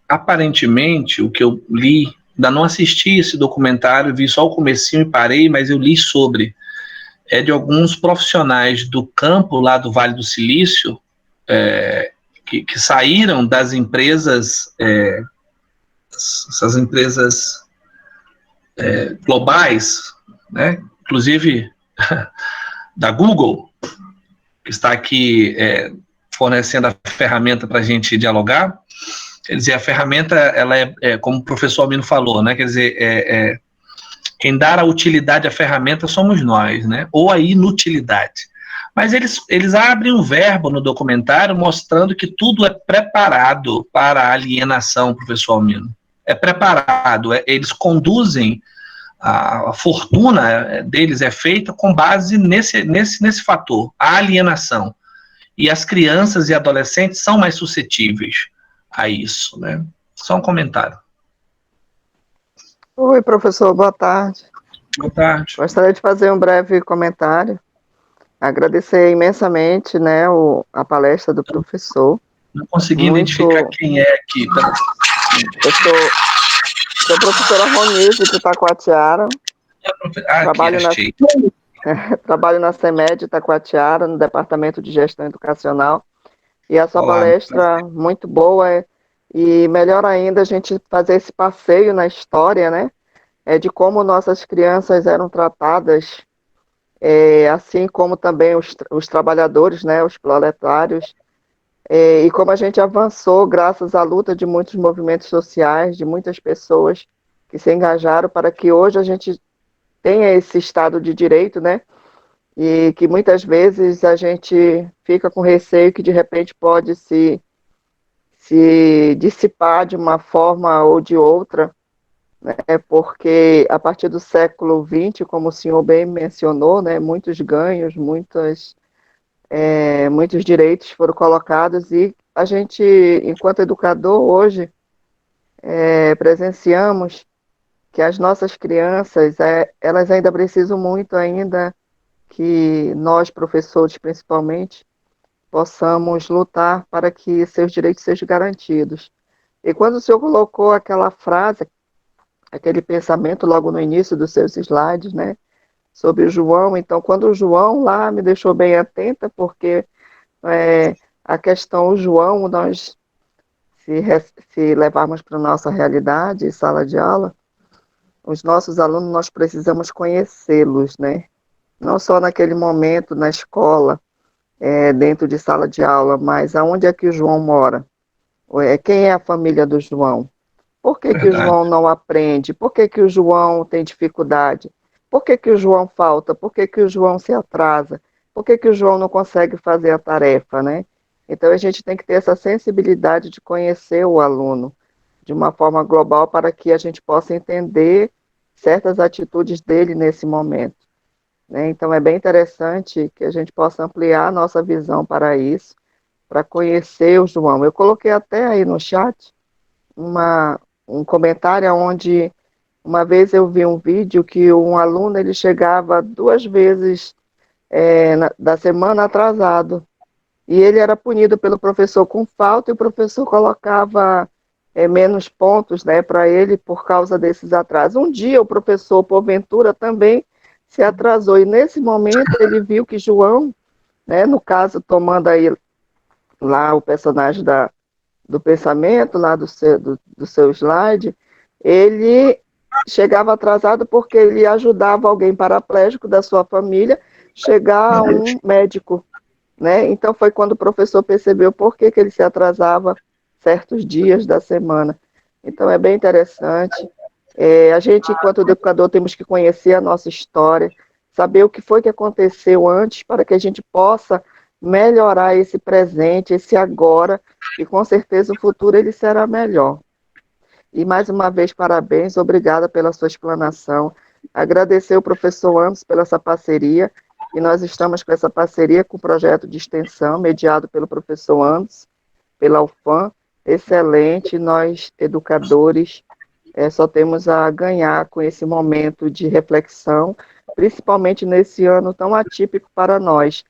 Speaker 2: Aparentemente, o que eu li, ainda não assisti esse documentário, vi só o comecinho e parei, mas eu li sobre, de alguns profissionais do campo lá do Vale do Silício, que saíram das empresas, essas empresas globais, né? Inclusive da Google, que está aqui fornecendo a ferramenta para a gente dialogar. Quer dizer, a ferramenta, ela como o professor Almino falou, né? Quer dizer, quem dá a utilidade à ferramenta somos nós, né? Ou a inutilidade. Mas eles abrem um verbo no documentário mostrando que tudo é preparado para a alienação, professor Almino. É preparado, eles conduzem, a fortuna deles é feita com base nesse fator, a alienação. E as crianças e adolescentes são mais suscetíveis a isso, né? Só um comentário.
Speaker 4: Oi, professor, boa tarde.
Speaker 2: Boa tarde.
Speaker 4: Gostaria de fazer um breve comentário. Agradecer imensamente, né, a palestra do professor.
Speaker 2: Não consegui identificar quem é aqui. Tá?
Speaker 4: Eu sou professora Ronilde de Taquatiara. Trabalho na CEMED Taquatiara, no Departamento de Gestão Educacional. E a sua palestra muito boa, e melhor ainda a gente fazer esse passeio na história, né, de como nossas crianças eram tratadas, assim como também os trabalhadores, né, os proletários, e como a gente avançou graças à luta de muitos movimentos sociais, de muitas pessoas que se engajaram para que hoje a gente tenha esse Estado de Direito, né, e que muitas vezes a gente fica com receio que de repente pode se dissipar de uma forma ou de outra, né, porque a partir do século XX, como o senhor bem mencionou, né, muitos ganhos, muitos direitos foram colocados, e a gente, enquanto educador, hoje presenciamos que as nossas crianças, elas ainda precisam muito ainda que nós, professores principalmente, possamos lutar para que seus direitos sejam garantidos. E quando o senhor colocou aquela frase aquele pensamento logo no início dos seus slides, né, sobre o João. Então, quando o João lá me deixou bem atenta, porque a questão, o João, nós, se levarmos para a nossa realidade, sala de aula, os nossos alunos, nós precisamos conhecê-los, né, não só naquele momento na escola, dentro de sala de aula, mas aonde é que o João mora? Quem é a família do João? Por que que o João não aprende? Por que que o João tem dificuldade? Por que que o João falta? Por que que o João se atrasa? Por que que o João não consegue fazer a tarefa, né? Então, a gente tem que ter essa sensibilidade de conhecer o aluno de uma forma global para que a gente possa entender certas atitudes dele nesse momento, né? Então, é bem interessante que a gente possa ampliar a nossa visão para isso, para conhecer o João. Eu coloquei até aí no chat um comentário onde uma vez eu vi um vídeo que um aluno ele chegava 2 vezes da semana atrasado, e ele era punido pelo professor com falta, e o professor colocava menos pontos, né, para ele por causa desses atrasos. Um dia o professor, porventura, também se atrasou, e nesse momento ele viu que João, né, no caso, tomando aí lá o personagem do pensamento, lá do seu slide, ele chegava atrasado porque ele ajudava alguém paraplégico da sua família chegar a um médico, né? Então foi quando o professor percebeu por que ele se atrasava certos dias da semana. Então é bem interessante. A gente, enquanto educador, temos que conhecer a nossa história, saber o que foi que aconteceu antes, para que a gente possa melhorar esse presente, esse agora, e com certeza o futuro ele será melhor. E mais uma vez, parabéns, obrigada pela sua explanação. Agradecer o professor Anderson pela essa parceria, e nós estamos com essa parceria com o projeto de extensão, mediado pelo professor Anderson, pela UFAM, excelente. Nós, educadores, só temos a ganhar com esse momento de reflexão, principalmente nesse ano tão atípico para nós.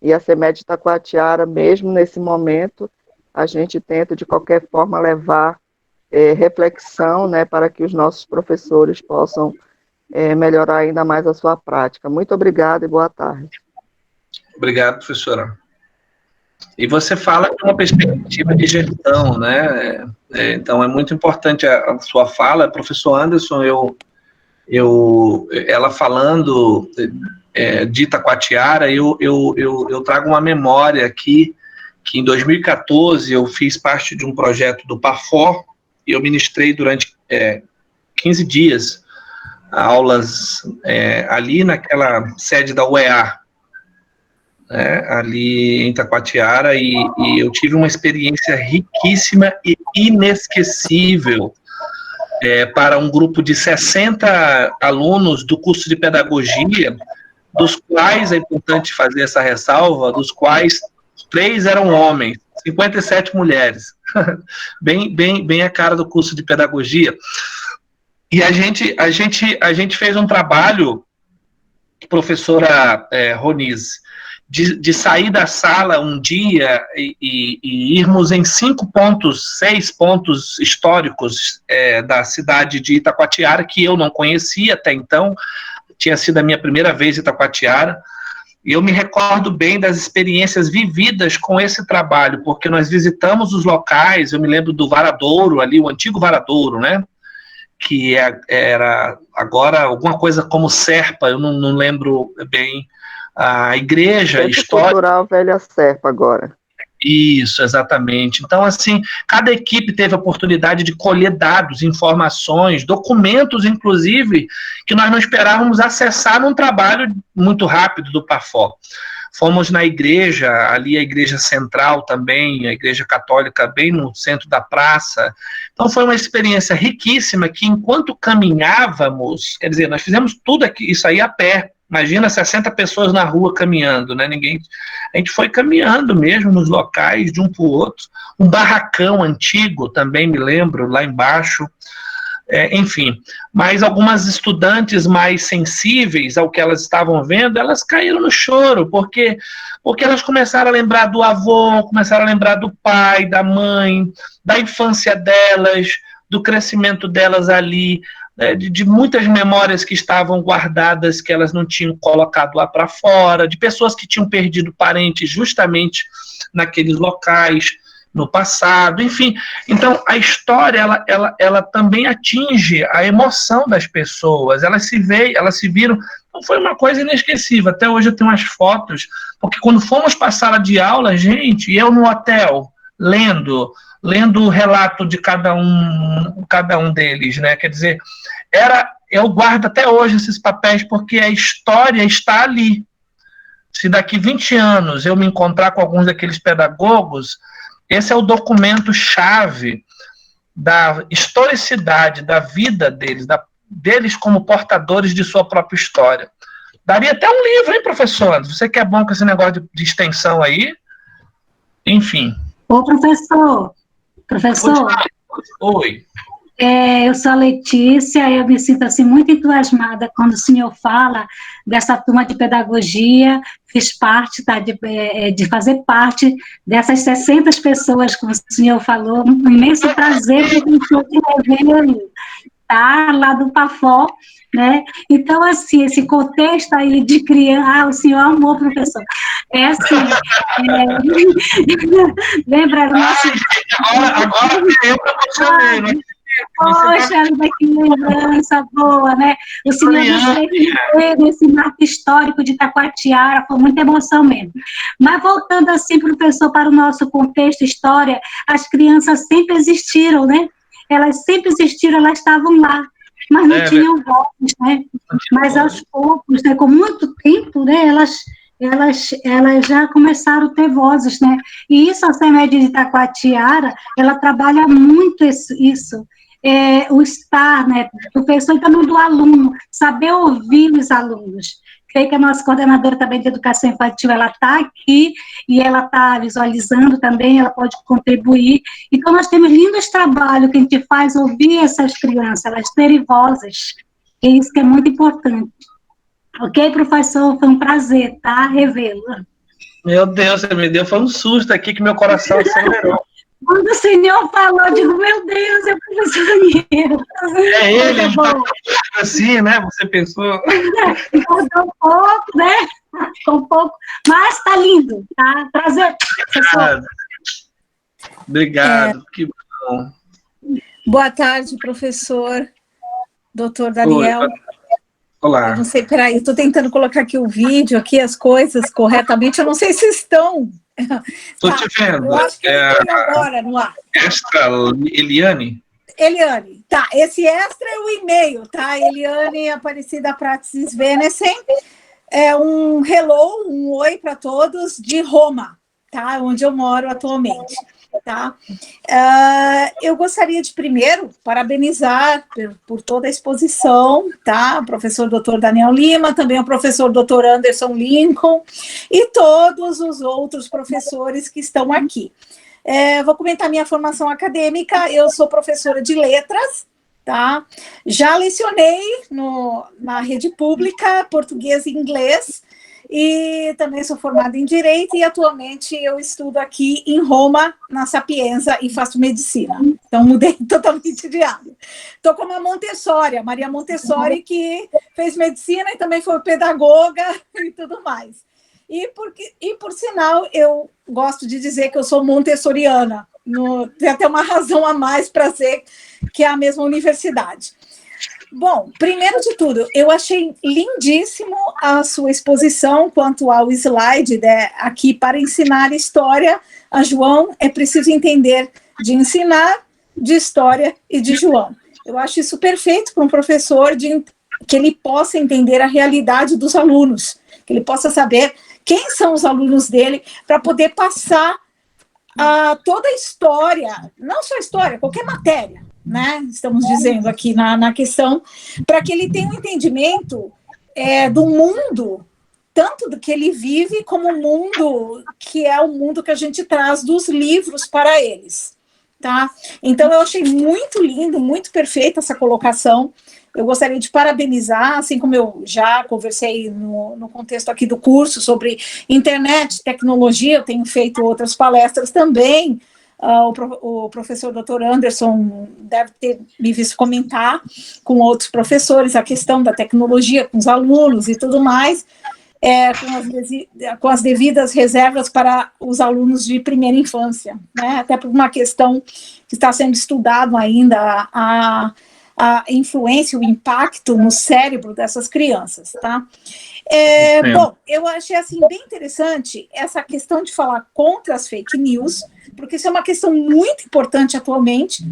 Speaker 4: E a CEMED Itacoatiara, mesmo nesse momento, a gente tenta, de qualquer forma, levar reflexão, né, para que os nossos professores possam melhorar ainda mais a sua prática. Muito obrigada e boa tarde.
Speaker 2: Obrigado, professora. E você fala de uma perspectiva de gestão, né? Então, é muito importante a sua fala. Professor Anderson, ela falando de Itacoatiara, eu trago uma memória aqui, que em 2014 eu fiz parte de um projeto do PAFOR, e eu ministrei durante 15 dias aulas ali naquela sede da UEA, ali em Itacoatiara, e eu tive uma experiência riquíssima e inesquecível para um grupo de 60 alunos do curso de pedagogia, dos quais, é importante fazer essa ressalva, dos quais 3 eram homens, 57 mulheres, bem a cara do curso de pedagogia. E a gente fez um trabalho, professora Roniz, de sair da sala um dia e irmos em 5 pontos, 6 pontos históricos da cidade de Itacoatiara, que eu não conhecia até então, tinha sido a minha primeira vez em Itacoatiara, e eu me recordo bem das experiências vividas com esse trabalho, porque nós visitamos os locais. Eu me lembro do Varadouro, ali, o antigo Varadouro, né? Que era agora alguma coisa como Serpa, eu não lembro bem, a igreja histórica.
Speaker 4: Cultural Velha Serpa agora.
Speaker 2: Isso, exatamente. Então, assim, cada equipe teve a oportunidade de colher dados, informações, documentos, inclusive, que nós não esperávamos acessar num trabalho muito rápido do PAFOR. Fomos na igreja, ali a igreja central também, a igreja católica bem no centro da praça. Então foi uma experiência riquíssima que, enquanto caminhávamos, quer dizer, nós fizemos tudo isso aí a pé. Imagina 60 pessoas na rua caminhando, né? A gente foi caminhando mesmo nos locais, de um para o outro. Um barracão antigo, também me lembro, lá embaixo. Enfim, mas algumas estudantes mais sensíveis ao que elas estavam vendo, elas caíram no choro, porque elas começaram a lembrar do avô, começaram a lembrar do pai, da mãe, da infância delas, do crescimento delas ali, né, de muitas memórias que estavam guardadas, que elas não tinham colocado lá para fora, de pessoas que tinham perdido parentes justamente naqueles locais, no passado, enfim. Então, a história, ela também atinge a emoção das pessoas, elas se viram, então foi uma coisa inesquecível. Até hoje eu tenho umas fotos, porque quando fomos para a sala de aula, gente, eu no hotel, lendo o relato de cada um deles, né? Quer dizer, eu guardo até hoje esses papéis, porque a história está ali. Se daqui 20 anos eu me encontrar com alguns daqueles pedagogos, esse é o documento-chave da historicidade da vida deles, deles como portadores de sua própria história. Daria até um livro, hein, professor? Você que é bom com esse negócio de extensão aí. Enfim.
Speaker 5: Ô, professor.
Speaker 2: Oi.
Speaker 5: Eu sou a Letícia, eu me sinto assim muito entusiasmada quando o senhor fala dessa turma de pedagogia, fiz parte, tá, de fazer parte dessas 60 pessoas, como o senhor falou, um imenso prazer que eu estou revendo, tá, lá do PAFO, né? Então, assim, esse contexto aí de criança, o senhor amou, professor. Assim, lembra do nosso...
Speaker 2: Agora eu emocionei, né?
Speaker 5: Poxa, que lembrança boa, né? O senhor esteve nesse marco histórico de Itacoatiara, foi muita emoção mesmo. Mas voltando assim, professor, para o nosso contexto, história, as crianças sempre existiram, né? Elas sempre existiram, elas estavam lá, mas não tinham voz, né? Mas aos poucos, né, com muito tempo, né, elas já começaram a ter vozes, né? E isso, a CEMED de Itacoatiara, ela trabalha muito isso. O estar, né, do professor e também do aluno, saber ouvir os alunos. Creio que a nossa coordenadora também de educação infantil, ela está aqui e ela está visualizando também, ela pode contribuir. Então, nós temos lindos trabalhos que a gente faz ouvir essas crianças, elas terem vozes, é isso que é muito importante. Ok, professor? Foi um prazer, tá? Revê-lo.
Speaker 2: Meu Deus, você me deu, foi um susto aqui que meu coração acelerou.
Speaker 5: Quando o senhor falou, eu digo, meu Deus, é o professor Daniel.
Speaker 2: É ele, assim, né? Você pensou.
Speaker 5: Ficou um pouco, né? Ficou um pouco, mas tá lindo, tá? Prazer, professor.
Speaker 2: Obrigado, que bom.
Speaker 6: Boa tarde, professor, doutor Daniel.
Speaker 2: Oi. Olá.
Speaker 6: Eu não sei, peraí, eu estou tentando colocar aqui o vídeo, aqui as coisas corretamente, eu não sei se estão.
Speaker 2: Estou te vendo.
Speaker 6: Eu acho que eu estou agora no ar.
Speaker 2: Extra, Eliane?
Speaker 6: Eliane, tá, esse extra é o e-mail, tá? Eliane Aparecida Praxis Venesen, é um hello, um oi para todos de Roma, tá? Onde eu moro atualmente. Tá? Eu gostaria de primeiro parabenizar por toda a exposição, tá? O professor Dr. Daniel Lima, também o professor Dr. Anderson Lincoln e todos os outros professores que estão aqui. Vou comentar minha formação acadêmica. Eu sou professora de letras, tá? Já lecionei na rede pública português e inglês. E também sou formada em Direito e atualmente eu estudo aqui em Roma, na Sapienza, e faço medicina. Então mudei totalmente de área. Estou com a Montessori, a Maria Montessori, que fez medicina e também foi pedagoga e tudo mais. E por sinal, eu gosto de dizer que eu sou montessoriana. Tem até uma razão a mais para ser que é a mesma universidade. Bom, primeiro de tudo, eu achei lindíssimo a sua exposição quanto ao slide, né, aqui para ensinar história a João, é preciso entender de ensinar, de história e de João. Eu acho isso perfeito para um professor, que ele possa entender a realidade dos alunos, que ele possa saber quem são os alunos dele, para poder passar toda a história, não só a história, qualquer matéria, né? Estamos dizendo aqui na questão, para que ele tenha um entendimento do mundo, tanto do que ele vive, como o mundo que é o mundo que a gente traz dos livros para eles, tá? Então, eu achei muito lindo, muito perfeita essa colocação. Eu gostaria de parabenizar, assim como eu já conversei no contexto aqui do curso sobre internet, tecnologia, eu tenho feito outras palestras também, o professor Dr. Anderson deve ter me visto comentar com outros professores a questão da tecnologia com os alunos e tudo mais, com as devidas reservas para os alunos de primeira infância, né? Até por uma questão que está sendo estudado ainda, a influência, o impacto no cérebro dessas crianças, tá? Bom, eu achei assim bem interessante essa questão de falar contra as fake news, porque isso é uma questão muito importante atualmente,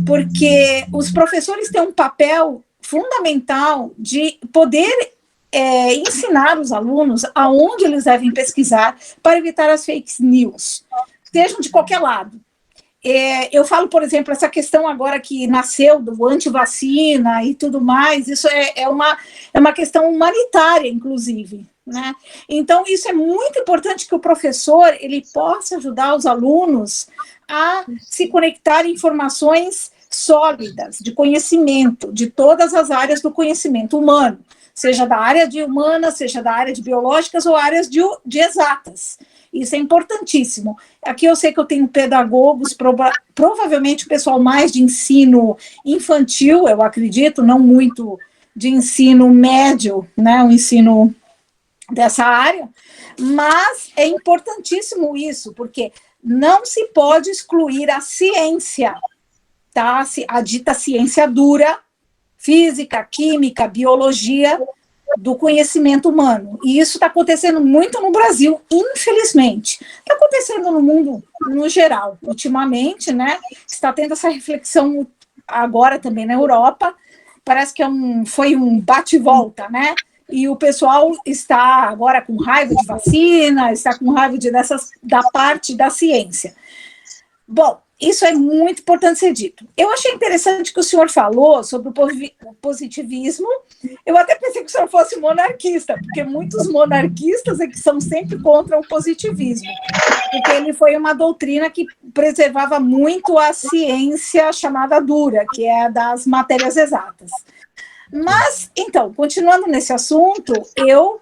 Speaker 6: porque os professores têm um papel fundamental de poder ensinar os alunos aonde eles devem pesquisar para evitar as fake news, sejam de qualquer lado. Eu falo, por exemplo, essa questão agora que nasceu do antivacina e tudo mais, isso é uma questão humanitária, inclusive, né? Então, isso é muito importante que o professor ele possa ajudar os alunos a se conectar em informações sólidas, de conhecimento, de todas as áreas do conhecimento humano, seja da área de humanas, seja da área de biológicas ou áreas de exatas. Isso é importantíssimo. Aqui eu sei que eu tenho pedagogos, provavelmente o pessoal mais de ensino infantil, eu acredito, não muito de ensino médio, né, o ensino dessa área, mas é importantíssimo isso, porque não se pode excluir a ciência, tá? A dita ciência dura, física, química, biologia, do conhecimento humano. E isso está acontecendo muito no Brasil, infelizmente. Está acontecendo no mundo no geral. Ultimamente, né, está tendo essa reflexão agora também na Europa. Parece que foi um bate-volta, né? E o pessoal está agora com raiva de vacina, está com raiva da parte da ciência. Bom, isso é muito importante ser dito. Eu achei interessante que o senhor falou sobre o positivismo. Eu até pensei que o senhor fosse monarquista, porque muitos monarquistas é que são sempre contra o positivismo, porque ele foi uma doutrina que preservava muito a ciência chamada dura, que é a das matérias exatas. Mas, então, continuando nesse assunto, eu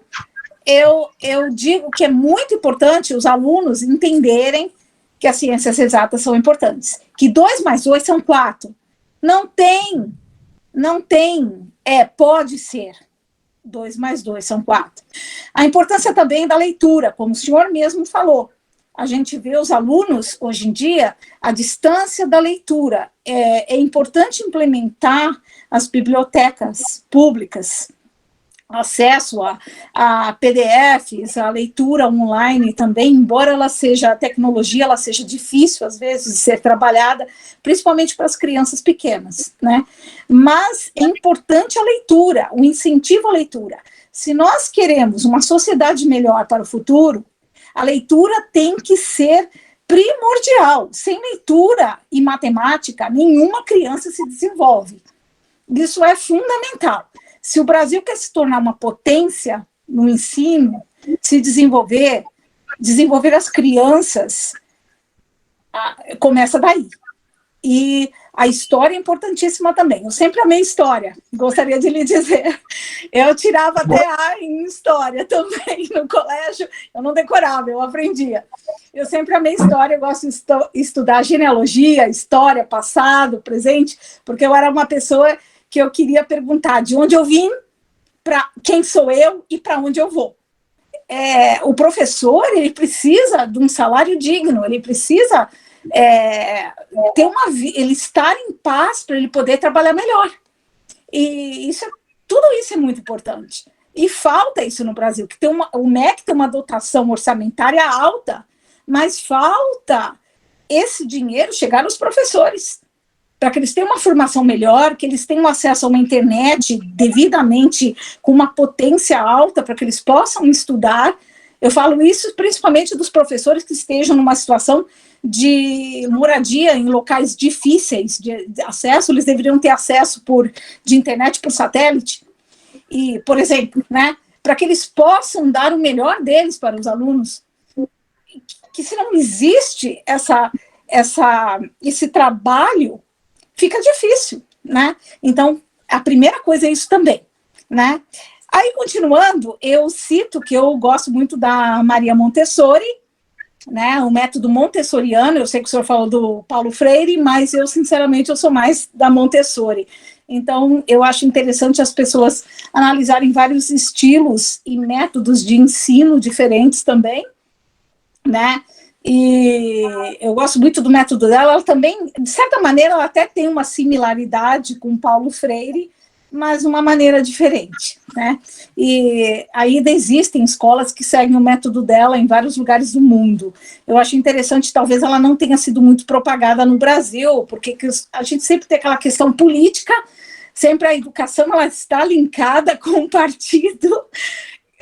Speaker 6: digo que é muito importante os alunos entenderem que as ciências exatas são importantes, que 2 mais 2 são 4. Não tem, pode ser. 2 mais 2 são 4. A importância também da leitura, como o senhor mesmo falou. A gente vê os alunos, hoje em dia, a distância da leitura. É importante implementar as bibliotecas públicas, acesso a PDFs, a leitura online também, embora a tecnologia ela seja difícil, às vezes, de ser trabalhada, principalmente para as crianças pequenas, né? Mas é importante a leitura, o incentivo à leitura. Se nós queremos uma sociedade melhor para o futuro, a leitura tem que ser primordial. Sem leitura e matemática, nenhuma criança se desenvolve. Isso é fundamental. Se o Brasil quer se tornar uma potência no ensino, se desenvolver as crianças, começa daí. E a história é importantíssima também. Eu sempre amei história, gostaria de lhe dizer. Eu tirava até A em história também no colégio. Eu não decorava, eu aprendia. Eu sempre amei história, eu gosto de estudar genealogia, história, passado, presente, porque eu era uma pessoa que eu queria perguntar de onde eu vim, para quem sou eu e para onde eu vou. O professor, ele precisa de um salário digno, ele precisa ele estar em paz para ele poder trabalhar melhor. E tudo isso é muito importante. E falta isso no Brasil, que o MEC tem uma dotação orçamentária alta, mas falta esse dinheiro chegar aos professores, para que eles tenham uma formação melhor, que eles tenham acesso a uma internet devidamente com uma potência alta, para que eles possam estudar. Eu falo isso principalmente dos professores que estejam numa situação de moradia em locais difíceis de acesso, eles deveriam ter acesso de internet por satélite, e, por exemplo, né, para que eles possam dar o melhor deles para os alunos, que se não existe esse trabalho, fica difícil, né? Então, a primeira coisa é isso também, né? Aí, continuando, eu cito que eu gosto muito da Maria Montessori, né, o método montessoriano. Eu sei que o senhor falou do Paulo Freire, mas eu, sinceramente, eu sou mais da Montessori. Então, eu acho interessante as pessoas analisarem vários estilos e métodos de ensino diferentes também, né? E eu gosto muito do método dela. Ela também, de certa maneira, ela até tem uma similaridade com Paulo Freire, mas de uma maneira diferente, né? E ainda existem escolas que seguem o método dela em vários lugares do mundo. Eu acho interessante, talvez ela não tenha sido muito propagada no Brasil, porque a gente sempre tem aquela questão política, sempre a educação ela está linkada com o partido.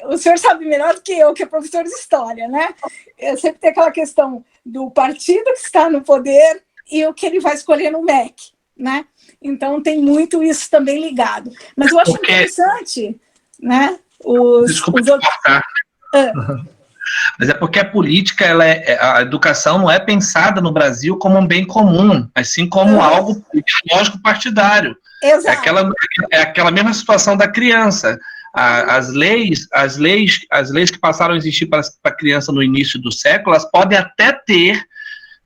Speaker 6: O senhor sabe melhor do que eu, que é professor de história, né? Sempre tem aquela questão do partido que está no poder e o que ele vai escolher no MEC, né? Então, tem muito isso também ligado. Mas eu acho interessante, né?
Speaker 2: Desculpa te cortar. Mas é porque a política, a educação não é pensada no Brasil como um bem comum, mas sim como algo ideológico partidário.
Speaker 6: Exato.
Speaker 2: É aquela mesma situação da criança. As leis que passaram a existir para a criança no início do século, elas podem até ter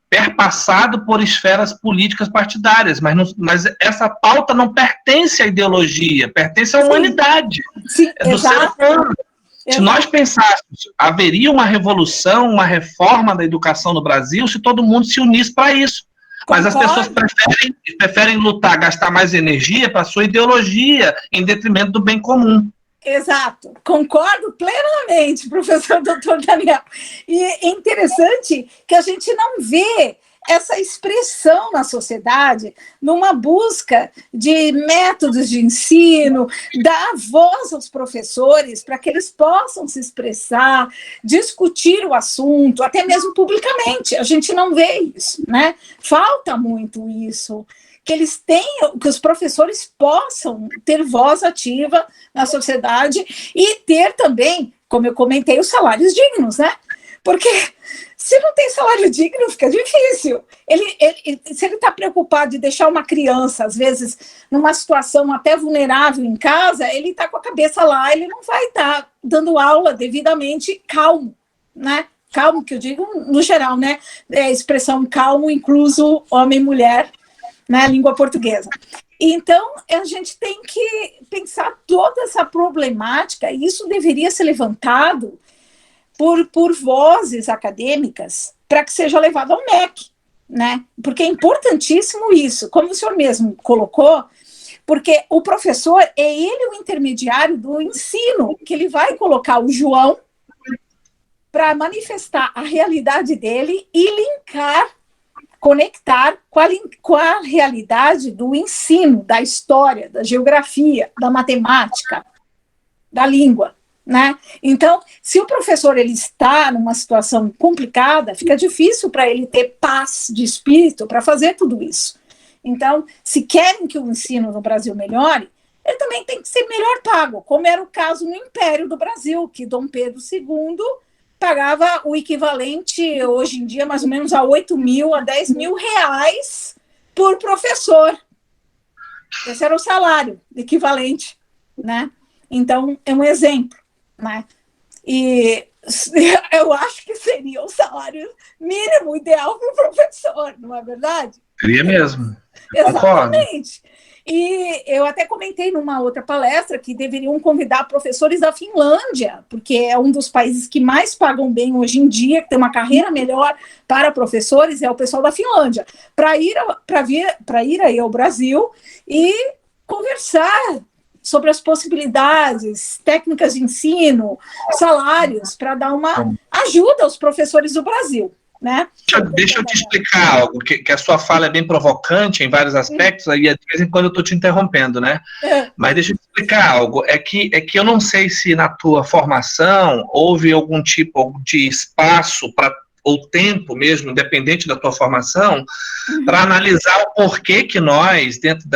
Speaker 2: perpassado por esferas políticas partidárias, mas essa pauta não pertence à ideologia, pertence à humanidade.
Speaker 6: Sim,
Speaker 2: é do ser humano. Se nós pensássemos, haveria uma revolução, uma reforma da educação no Brasil se todo mundo se unisse para isso. Mas as pessoas preferem lutar, gastar mais energia para a sua ideologia, em detrimento do bem comum.
Speaker 6: Exato, concordo plenamente, professor Dr. Daniel. E é interessante que a gente não vê essa expressão na sociedade numa busca de métodos de ensino, dar voz aos professores para que eles possam se expressar, discutir o assunto, até mesmo publicamente. A gente não vê isso, né? Falta muito isso. Que eles tenham, que os professores possam ter voz ativa na sociedade e ter também, como eu comentei, os salários dignos, né? Porque se não tem salário digno, fica difícil. Se ele está preocupado de deixar uma criança, às vezes, numa situação até vulnerável em casa, ele está com a cabeça lá, ele não vai estar dando aula devidamente calmo, né? Calmo, que eu digo no geral, né? É a expressão calmo, incluso homem e mulher, na língua portuguesa. Então, a gente tem que pensar toda essa problemática, e isso deveria ser levantado por vozes acadêmicas para que seja levado ao MEC, né? Porque é importantíssimo isso, como o senhor mesmo colocou, porque o professor é ele o intermediário do ensino, que ele vai colocar o João para manifestar a realidade dele e linkar, conectar com a realidade do ensino, da história, da geografia, da matemática, da língua, né? Então, se o professor ele está numa situação complicada, fica difícil para ele ter paz de espírito para fazer tudo isso. Então, se querem que o ensino no Brasil melhore, ele também tem que ser melhor pago, como era o caso no Império do Brasil, que Dom Pedro II pagava o equivalente, hoje em dia, mais ou menos a 8 mil, a 10 mil reais por professor. Esse era o salário equivalente, né? Então, é um exemplo, né? E eu acho que seria o salário mínimo ideal para o professor, não é verdade?
Speaker 2: Seria mesmo.
Speaker 6: Exatamente. E eu até comentei numa outra palestra que deveriam convidar professores da Finlândia, porque é um dos países que mais pagam bem hoje em dia, que tem uma carreira melhor para professores, é o pessoal da Finlândia, para ir aí ao Brasil e conversar sobre as possibilidades, técnicas de ensino, salários, para dar uma ajuda aos professores do Brasil. Né?
Speaker 2: Deixa eu te explicar algo, que a sua fala é bem provocante em vários aspectos, aí de vez em quando eu estou te interrompendo, né? Mas deixa eu te explicar algo, é que eu não sei se na tua formação houve algum tipo de espaço ou tempo mesmo, independente da tua formação, para analisar o porquê que nós, dentro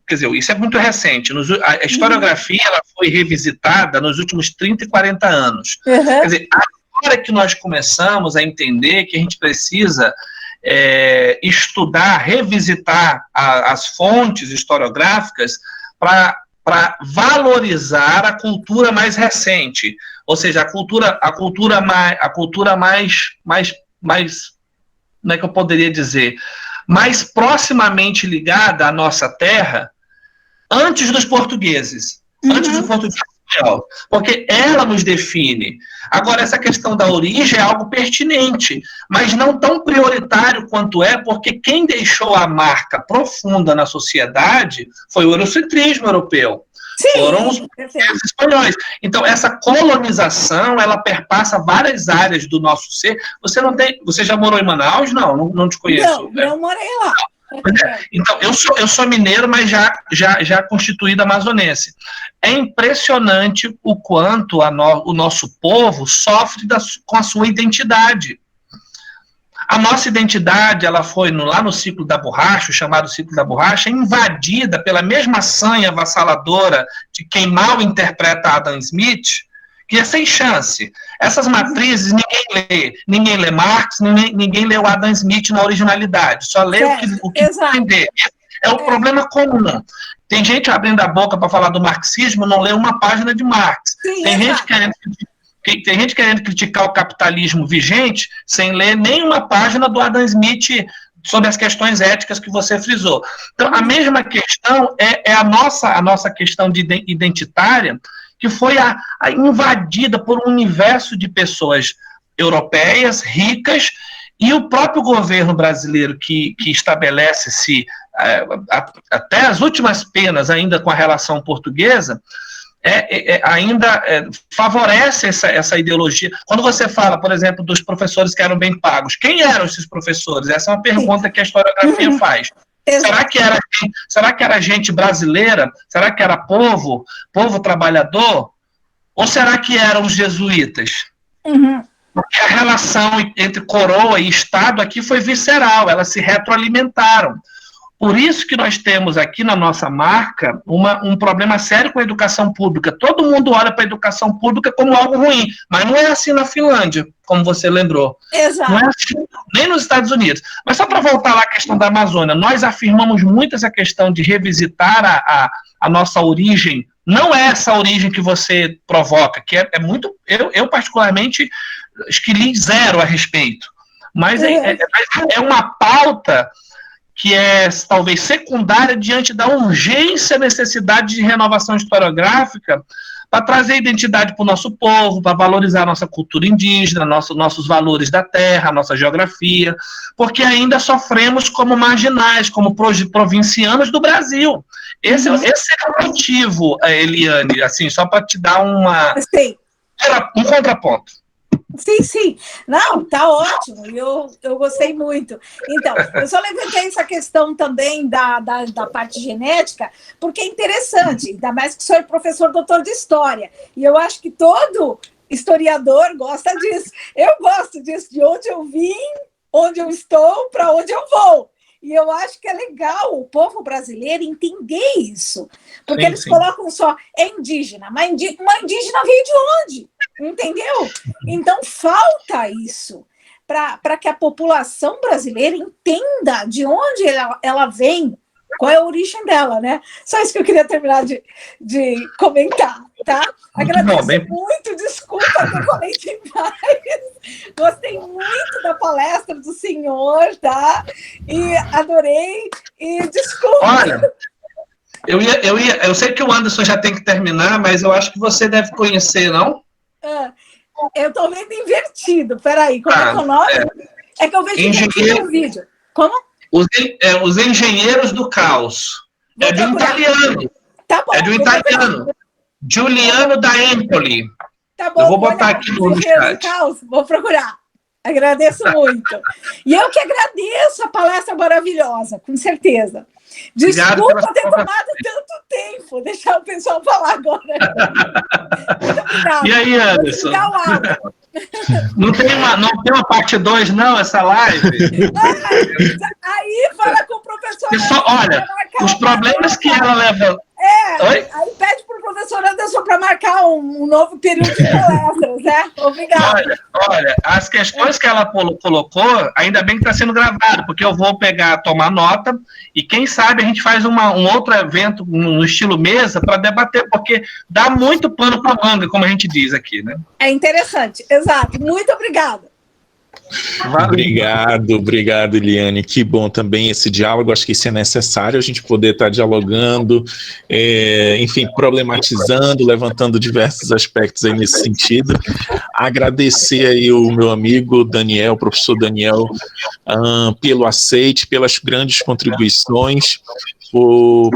Speaker 2: quer dizer, isso é muito recente, a historiografia ela foi revisitada nos últimos 30 e 40 anos. Quer dizer, hora que nós começamos a entender que a gente precisa estudar, revisitar as fontes historiográficas para valorizar a cultura mais recente, ou seja, a cultura mais mais, como é que eu poderia dizer, mais proximamente ligada à nossa terra antes dos portugueses, antes do português espanhol, porque ela nos define. Agora, essa questão da origem é algo pertinente, mas não tão prioritário quanto porque quem deixou a marca profunda na sociedade foi o eurocentrismo europeu. Sim, foram os espanhóis. Então, essa colonização, ela perpassa várias áreas do nosso ser. Você já morou em Manaus? Não te conheço.
Speaker 6: Não morei lá.
Speaker 2: Então, eu sou mineiro, mas já constituído amazonense. É impressionante o quanto o nosso povo sofre com a sua identidade. A nossa identidade, ela foi lá no ciclo da borracha, o chamado ciclo da borracha, invadida pela mesma sanha avassaladora de quem mal interpreta Adam Smith, que é sem chance. Essas matrizes ninguém lê Marx, ninguém lê o Adam Smith na originalidade, só lê o que entender. É o problema comum. Tem gente abrindo a boca para falar do marxismo, não lê uma página de Marx. Sim, tem gente querendo criticar o capitalismo vigente sem ler nenhuma página do Adam Smith sobre as questões éticas que você frisou. Então, a mesma questão é a nossa questão identitária, que foi invadida por um universo de pessoas europeias, ricas, e o próprio governo brasileiro que estabelece-se até as últimas penas ainda com a relação portuguesa, ainda favorece essa ideologia. Quando você fala, por exemplo, dos professores que eram bem pagos, quem eram esses professores? Essa é uma pergunta que a historiografia faz. Será que era gente brasileira? Será que era povo trabalhador? Ou será que eram os jesuítas? Porque a relação entre coroa e Estado aqui foi visceral, elas se retroalimentaram. Por isso que nós temos aqui na nossa marca um problema sério com a educação pública. Todo mundo olha para a educação pública como algo ruim, mas não é assim na Finlândia, como você lembrou.
Speaker 6: Exato.
Speaker 2: Não é assim, nem nos Estados Unidos. Mas só para voltar lá à questão da Amazônia, nós afirmamos muito essa questão de revisitar a nossa origem. Não é essa origem que você provoca, que é muito... Eu particularmente, acho que li zero a respeito. Mas é uma pauta que é talvez secundária diante da urgência e necessidade de renovação historiográfica para trazer identidade para o nosso povo, para valorizar a nossa cultura indígena, nossos valores da terra, a nossa geografia, porque ainda sofremos como marginais, como provincianos do Brasil. Esse é o motivo, Eliane, assim, só para te dar um contraponto.
Speaker 6: Sim. Não, tá ótimo. Eu gostei muito. Então, eu só levantei essa questão também da parte genética, porque é interessante, ainda mais que sou professor doutor de História, e eu acho que todo historiador gosta disso. Eu gosto disso, de onde eu vim, onde eu estou, para onde eu vou. E eu acho que é legal o povo brasileiro entender isso, porque eles colocam só indígena, mas uma indígena veio de onde? Entendeu? Então falta isso para que a população brasileira entenda de onde ela vem, qual é a origem dela, né? Só isso que eu queria terminar de comentar, tá? Agradeço muito, desculpa que eu falei demais. Gostei muito da palestra do senhor, tá? E adorei, e desculpa.
Speaker 2: Olha, eu sei que o Anderson já tem que terminar, mas eu acho que você deve conhecer, não?
Speaker 6: Eu tô vendo invertido, peraí, como é que é o nome? É que eu vejo invertido no vídeo. Como?
Speaker 2: Os Engenheiros do Caos. É de um italiano.
Speaker 6: Tá bom.
Speaker 2: É de um italiano. Giuliano da Empoli.
Speaker 6: Tá bom.
Speaker 2: Eu vou botar aqui no chat.
Speaker 6: Vou procurar. Agradeço muito. E eu que agradeço a palestra maravilhosa, com certeza. Desculpa ter tomado tanto tempo, deixar o pessoal falar agora. Muito obrigada.
Speaker 2: E aí, Anderson? Não tem uma parte 2, não, essa live?
Speaker 6: Aí fala com o professor.
Speaker 2: Olha, os problemas que ela leva...
Speaker 6: Aí pede para o professor Anderson para marcar um novo período de palestras, né? Obrigada.
Speaker 2: Olha, as questões que ela colocou, ainda bem que está sendo gravado, porque eu vou tomar nota, e quem sabe a gente faz um outro evento no estilo mesa para debater, porque dá muito pano para manga, como a gente diz aqui, né?
Speaker 6: É interessante, exato. Muito obrigada.
Speaker 2: Valeu.
Speaker 1: Obrigado, Eliane. Que bom também esse diálogo. Acho que isso é necessário, a gente poder estar dialogando, enfim, problematizando, levantando diversos aspectos aí nesse sentido. Agradecer aí o meu amigo Daniel, professor Daniel, pelo aceite, pelas grandes contribuições,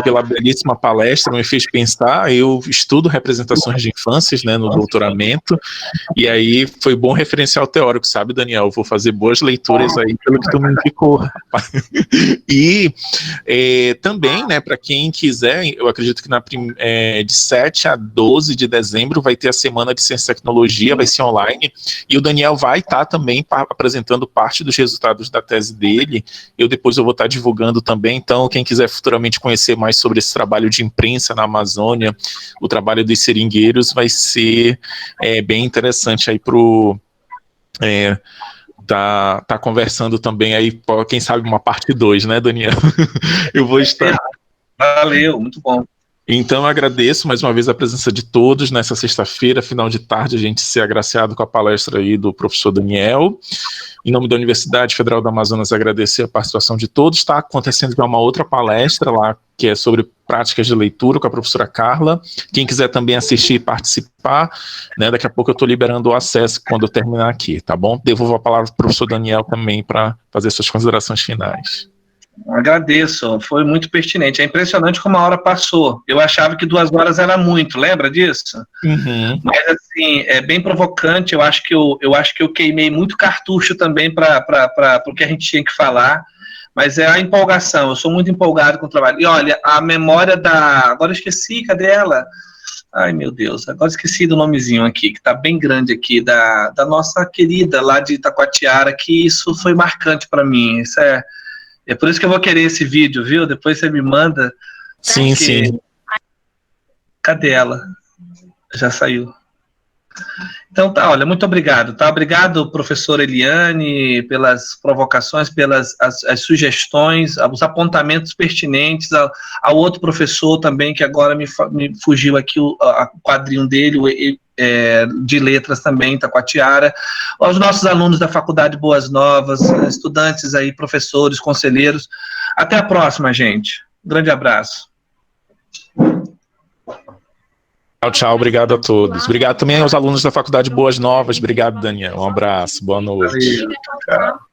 Speaker 1: pela belíssima palestra, me fez pensar. Eu estudo representações de infâncias, né, no doutoramento, e aí foi bom referencial teórico, sabe, Daniel? Vou fazer boas leituras aí pelo que tu me indicou, rapaz. E também, né, para quem quiser, eu acredito que de 7 a 12 de dezembro vai ter a Semana de Ciência e Tecnologia, vai ser online, e o Daniel vai estar também apresentando parte dos resultados da tese dele. Depois eu vou estar divulgando também, então quem quiser futuramente conhecer mais sobre esse trabalho de imprensa na Amazônia, o trabalho dos seringueiros, vai ser bem interessante aí tá conversando também aí, quem sabe uma parte 2, né, Daniel? Eu vou estar...
Speaker 2: Valeu, muito bom.
Speaker 1: Então, eu agradeço mais uma vez a presença de todos nessa sexta-feira, final de tarde, a gente ser agraciado com a palestra aí do professor Daniel. Em nome da Universidade Federal do Amazonas, agradecer a participação de todos. Está acontecendo uma outra palestra lá, que é sobre práticas de leitura, com a professora Carla. Quem quiser também assistir e participar, né, daqui a pouco eu estou liberando o acesso quando eu terminar aqui, tá bom? Devolvo a palavra para o professor Daniel também para fazer suas considerações finais.
Speaker 2: Agradeço, foi muito pertinente. É impressionante como a hora passou. Eu achava que 2 horas era muito, lembra disso?
Speaker 1: Uhum.
Speaker 2: Mas assim, é bem provocante. Eu acho que eu queimei muito cartucho também para o que a gente tinha que falar. Mas é a empolgação, eu sou muito empolgado com o trabalho. E olha, a memória agora eu esqueci, cadê ela? Ai, meu Deus, agora esqueci do nomezinho aqui, que está bem grande aqui, da nossa querida lá de Itacoatiara, que isso foi marcante para mim. Isso é por isso que eu vou querer esse vídeo, viu? Depois você me manda.
Speaker 1: Sim, sim.
Speaker 2: Cadê ela? Já saiu. Então tá, olha, muito obrigado, tá? Obrigado, professora Eliane, pelas provocações, pelas as sugestões, os apontamentos pertinentes, ao outro professor também, que agora me fugiu aqui o quadrinho dele, de letras também, Itacoatiara, aos nossos alunos da Faculdade Boas Novas, estudantes aí, professores, conselheiros. Até a próxima, gente. Um grande abraço.
Speaker 1: Tchau, obrigado a todos. Obrigado também aos alunos da Faculdade Boas Novas. Obrigado, Daniel. Um abraço, boa noite.
Speaker 2: Valeu. Tchau.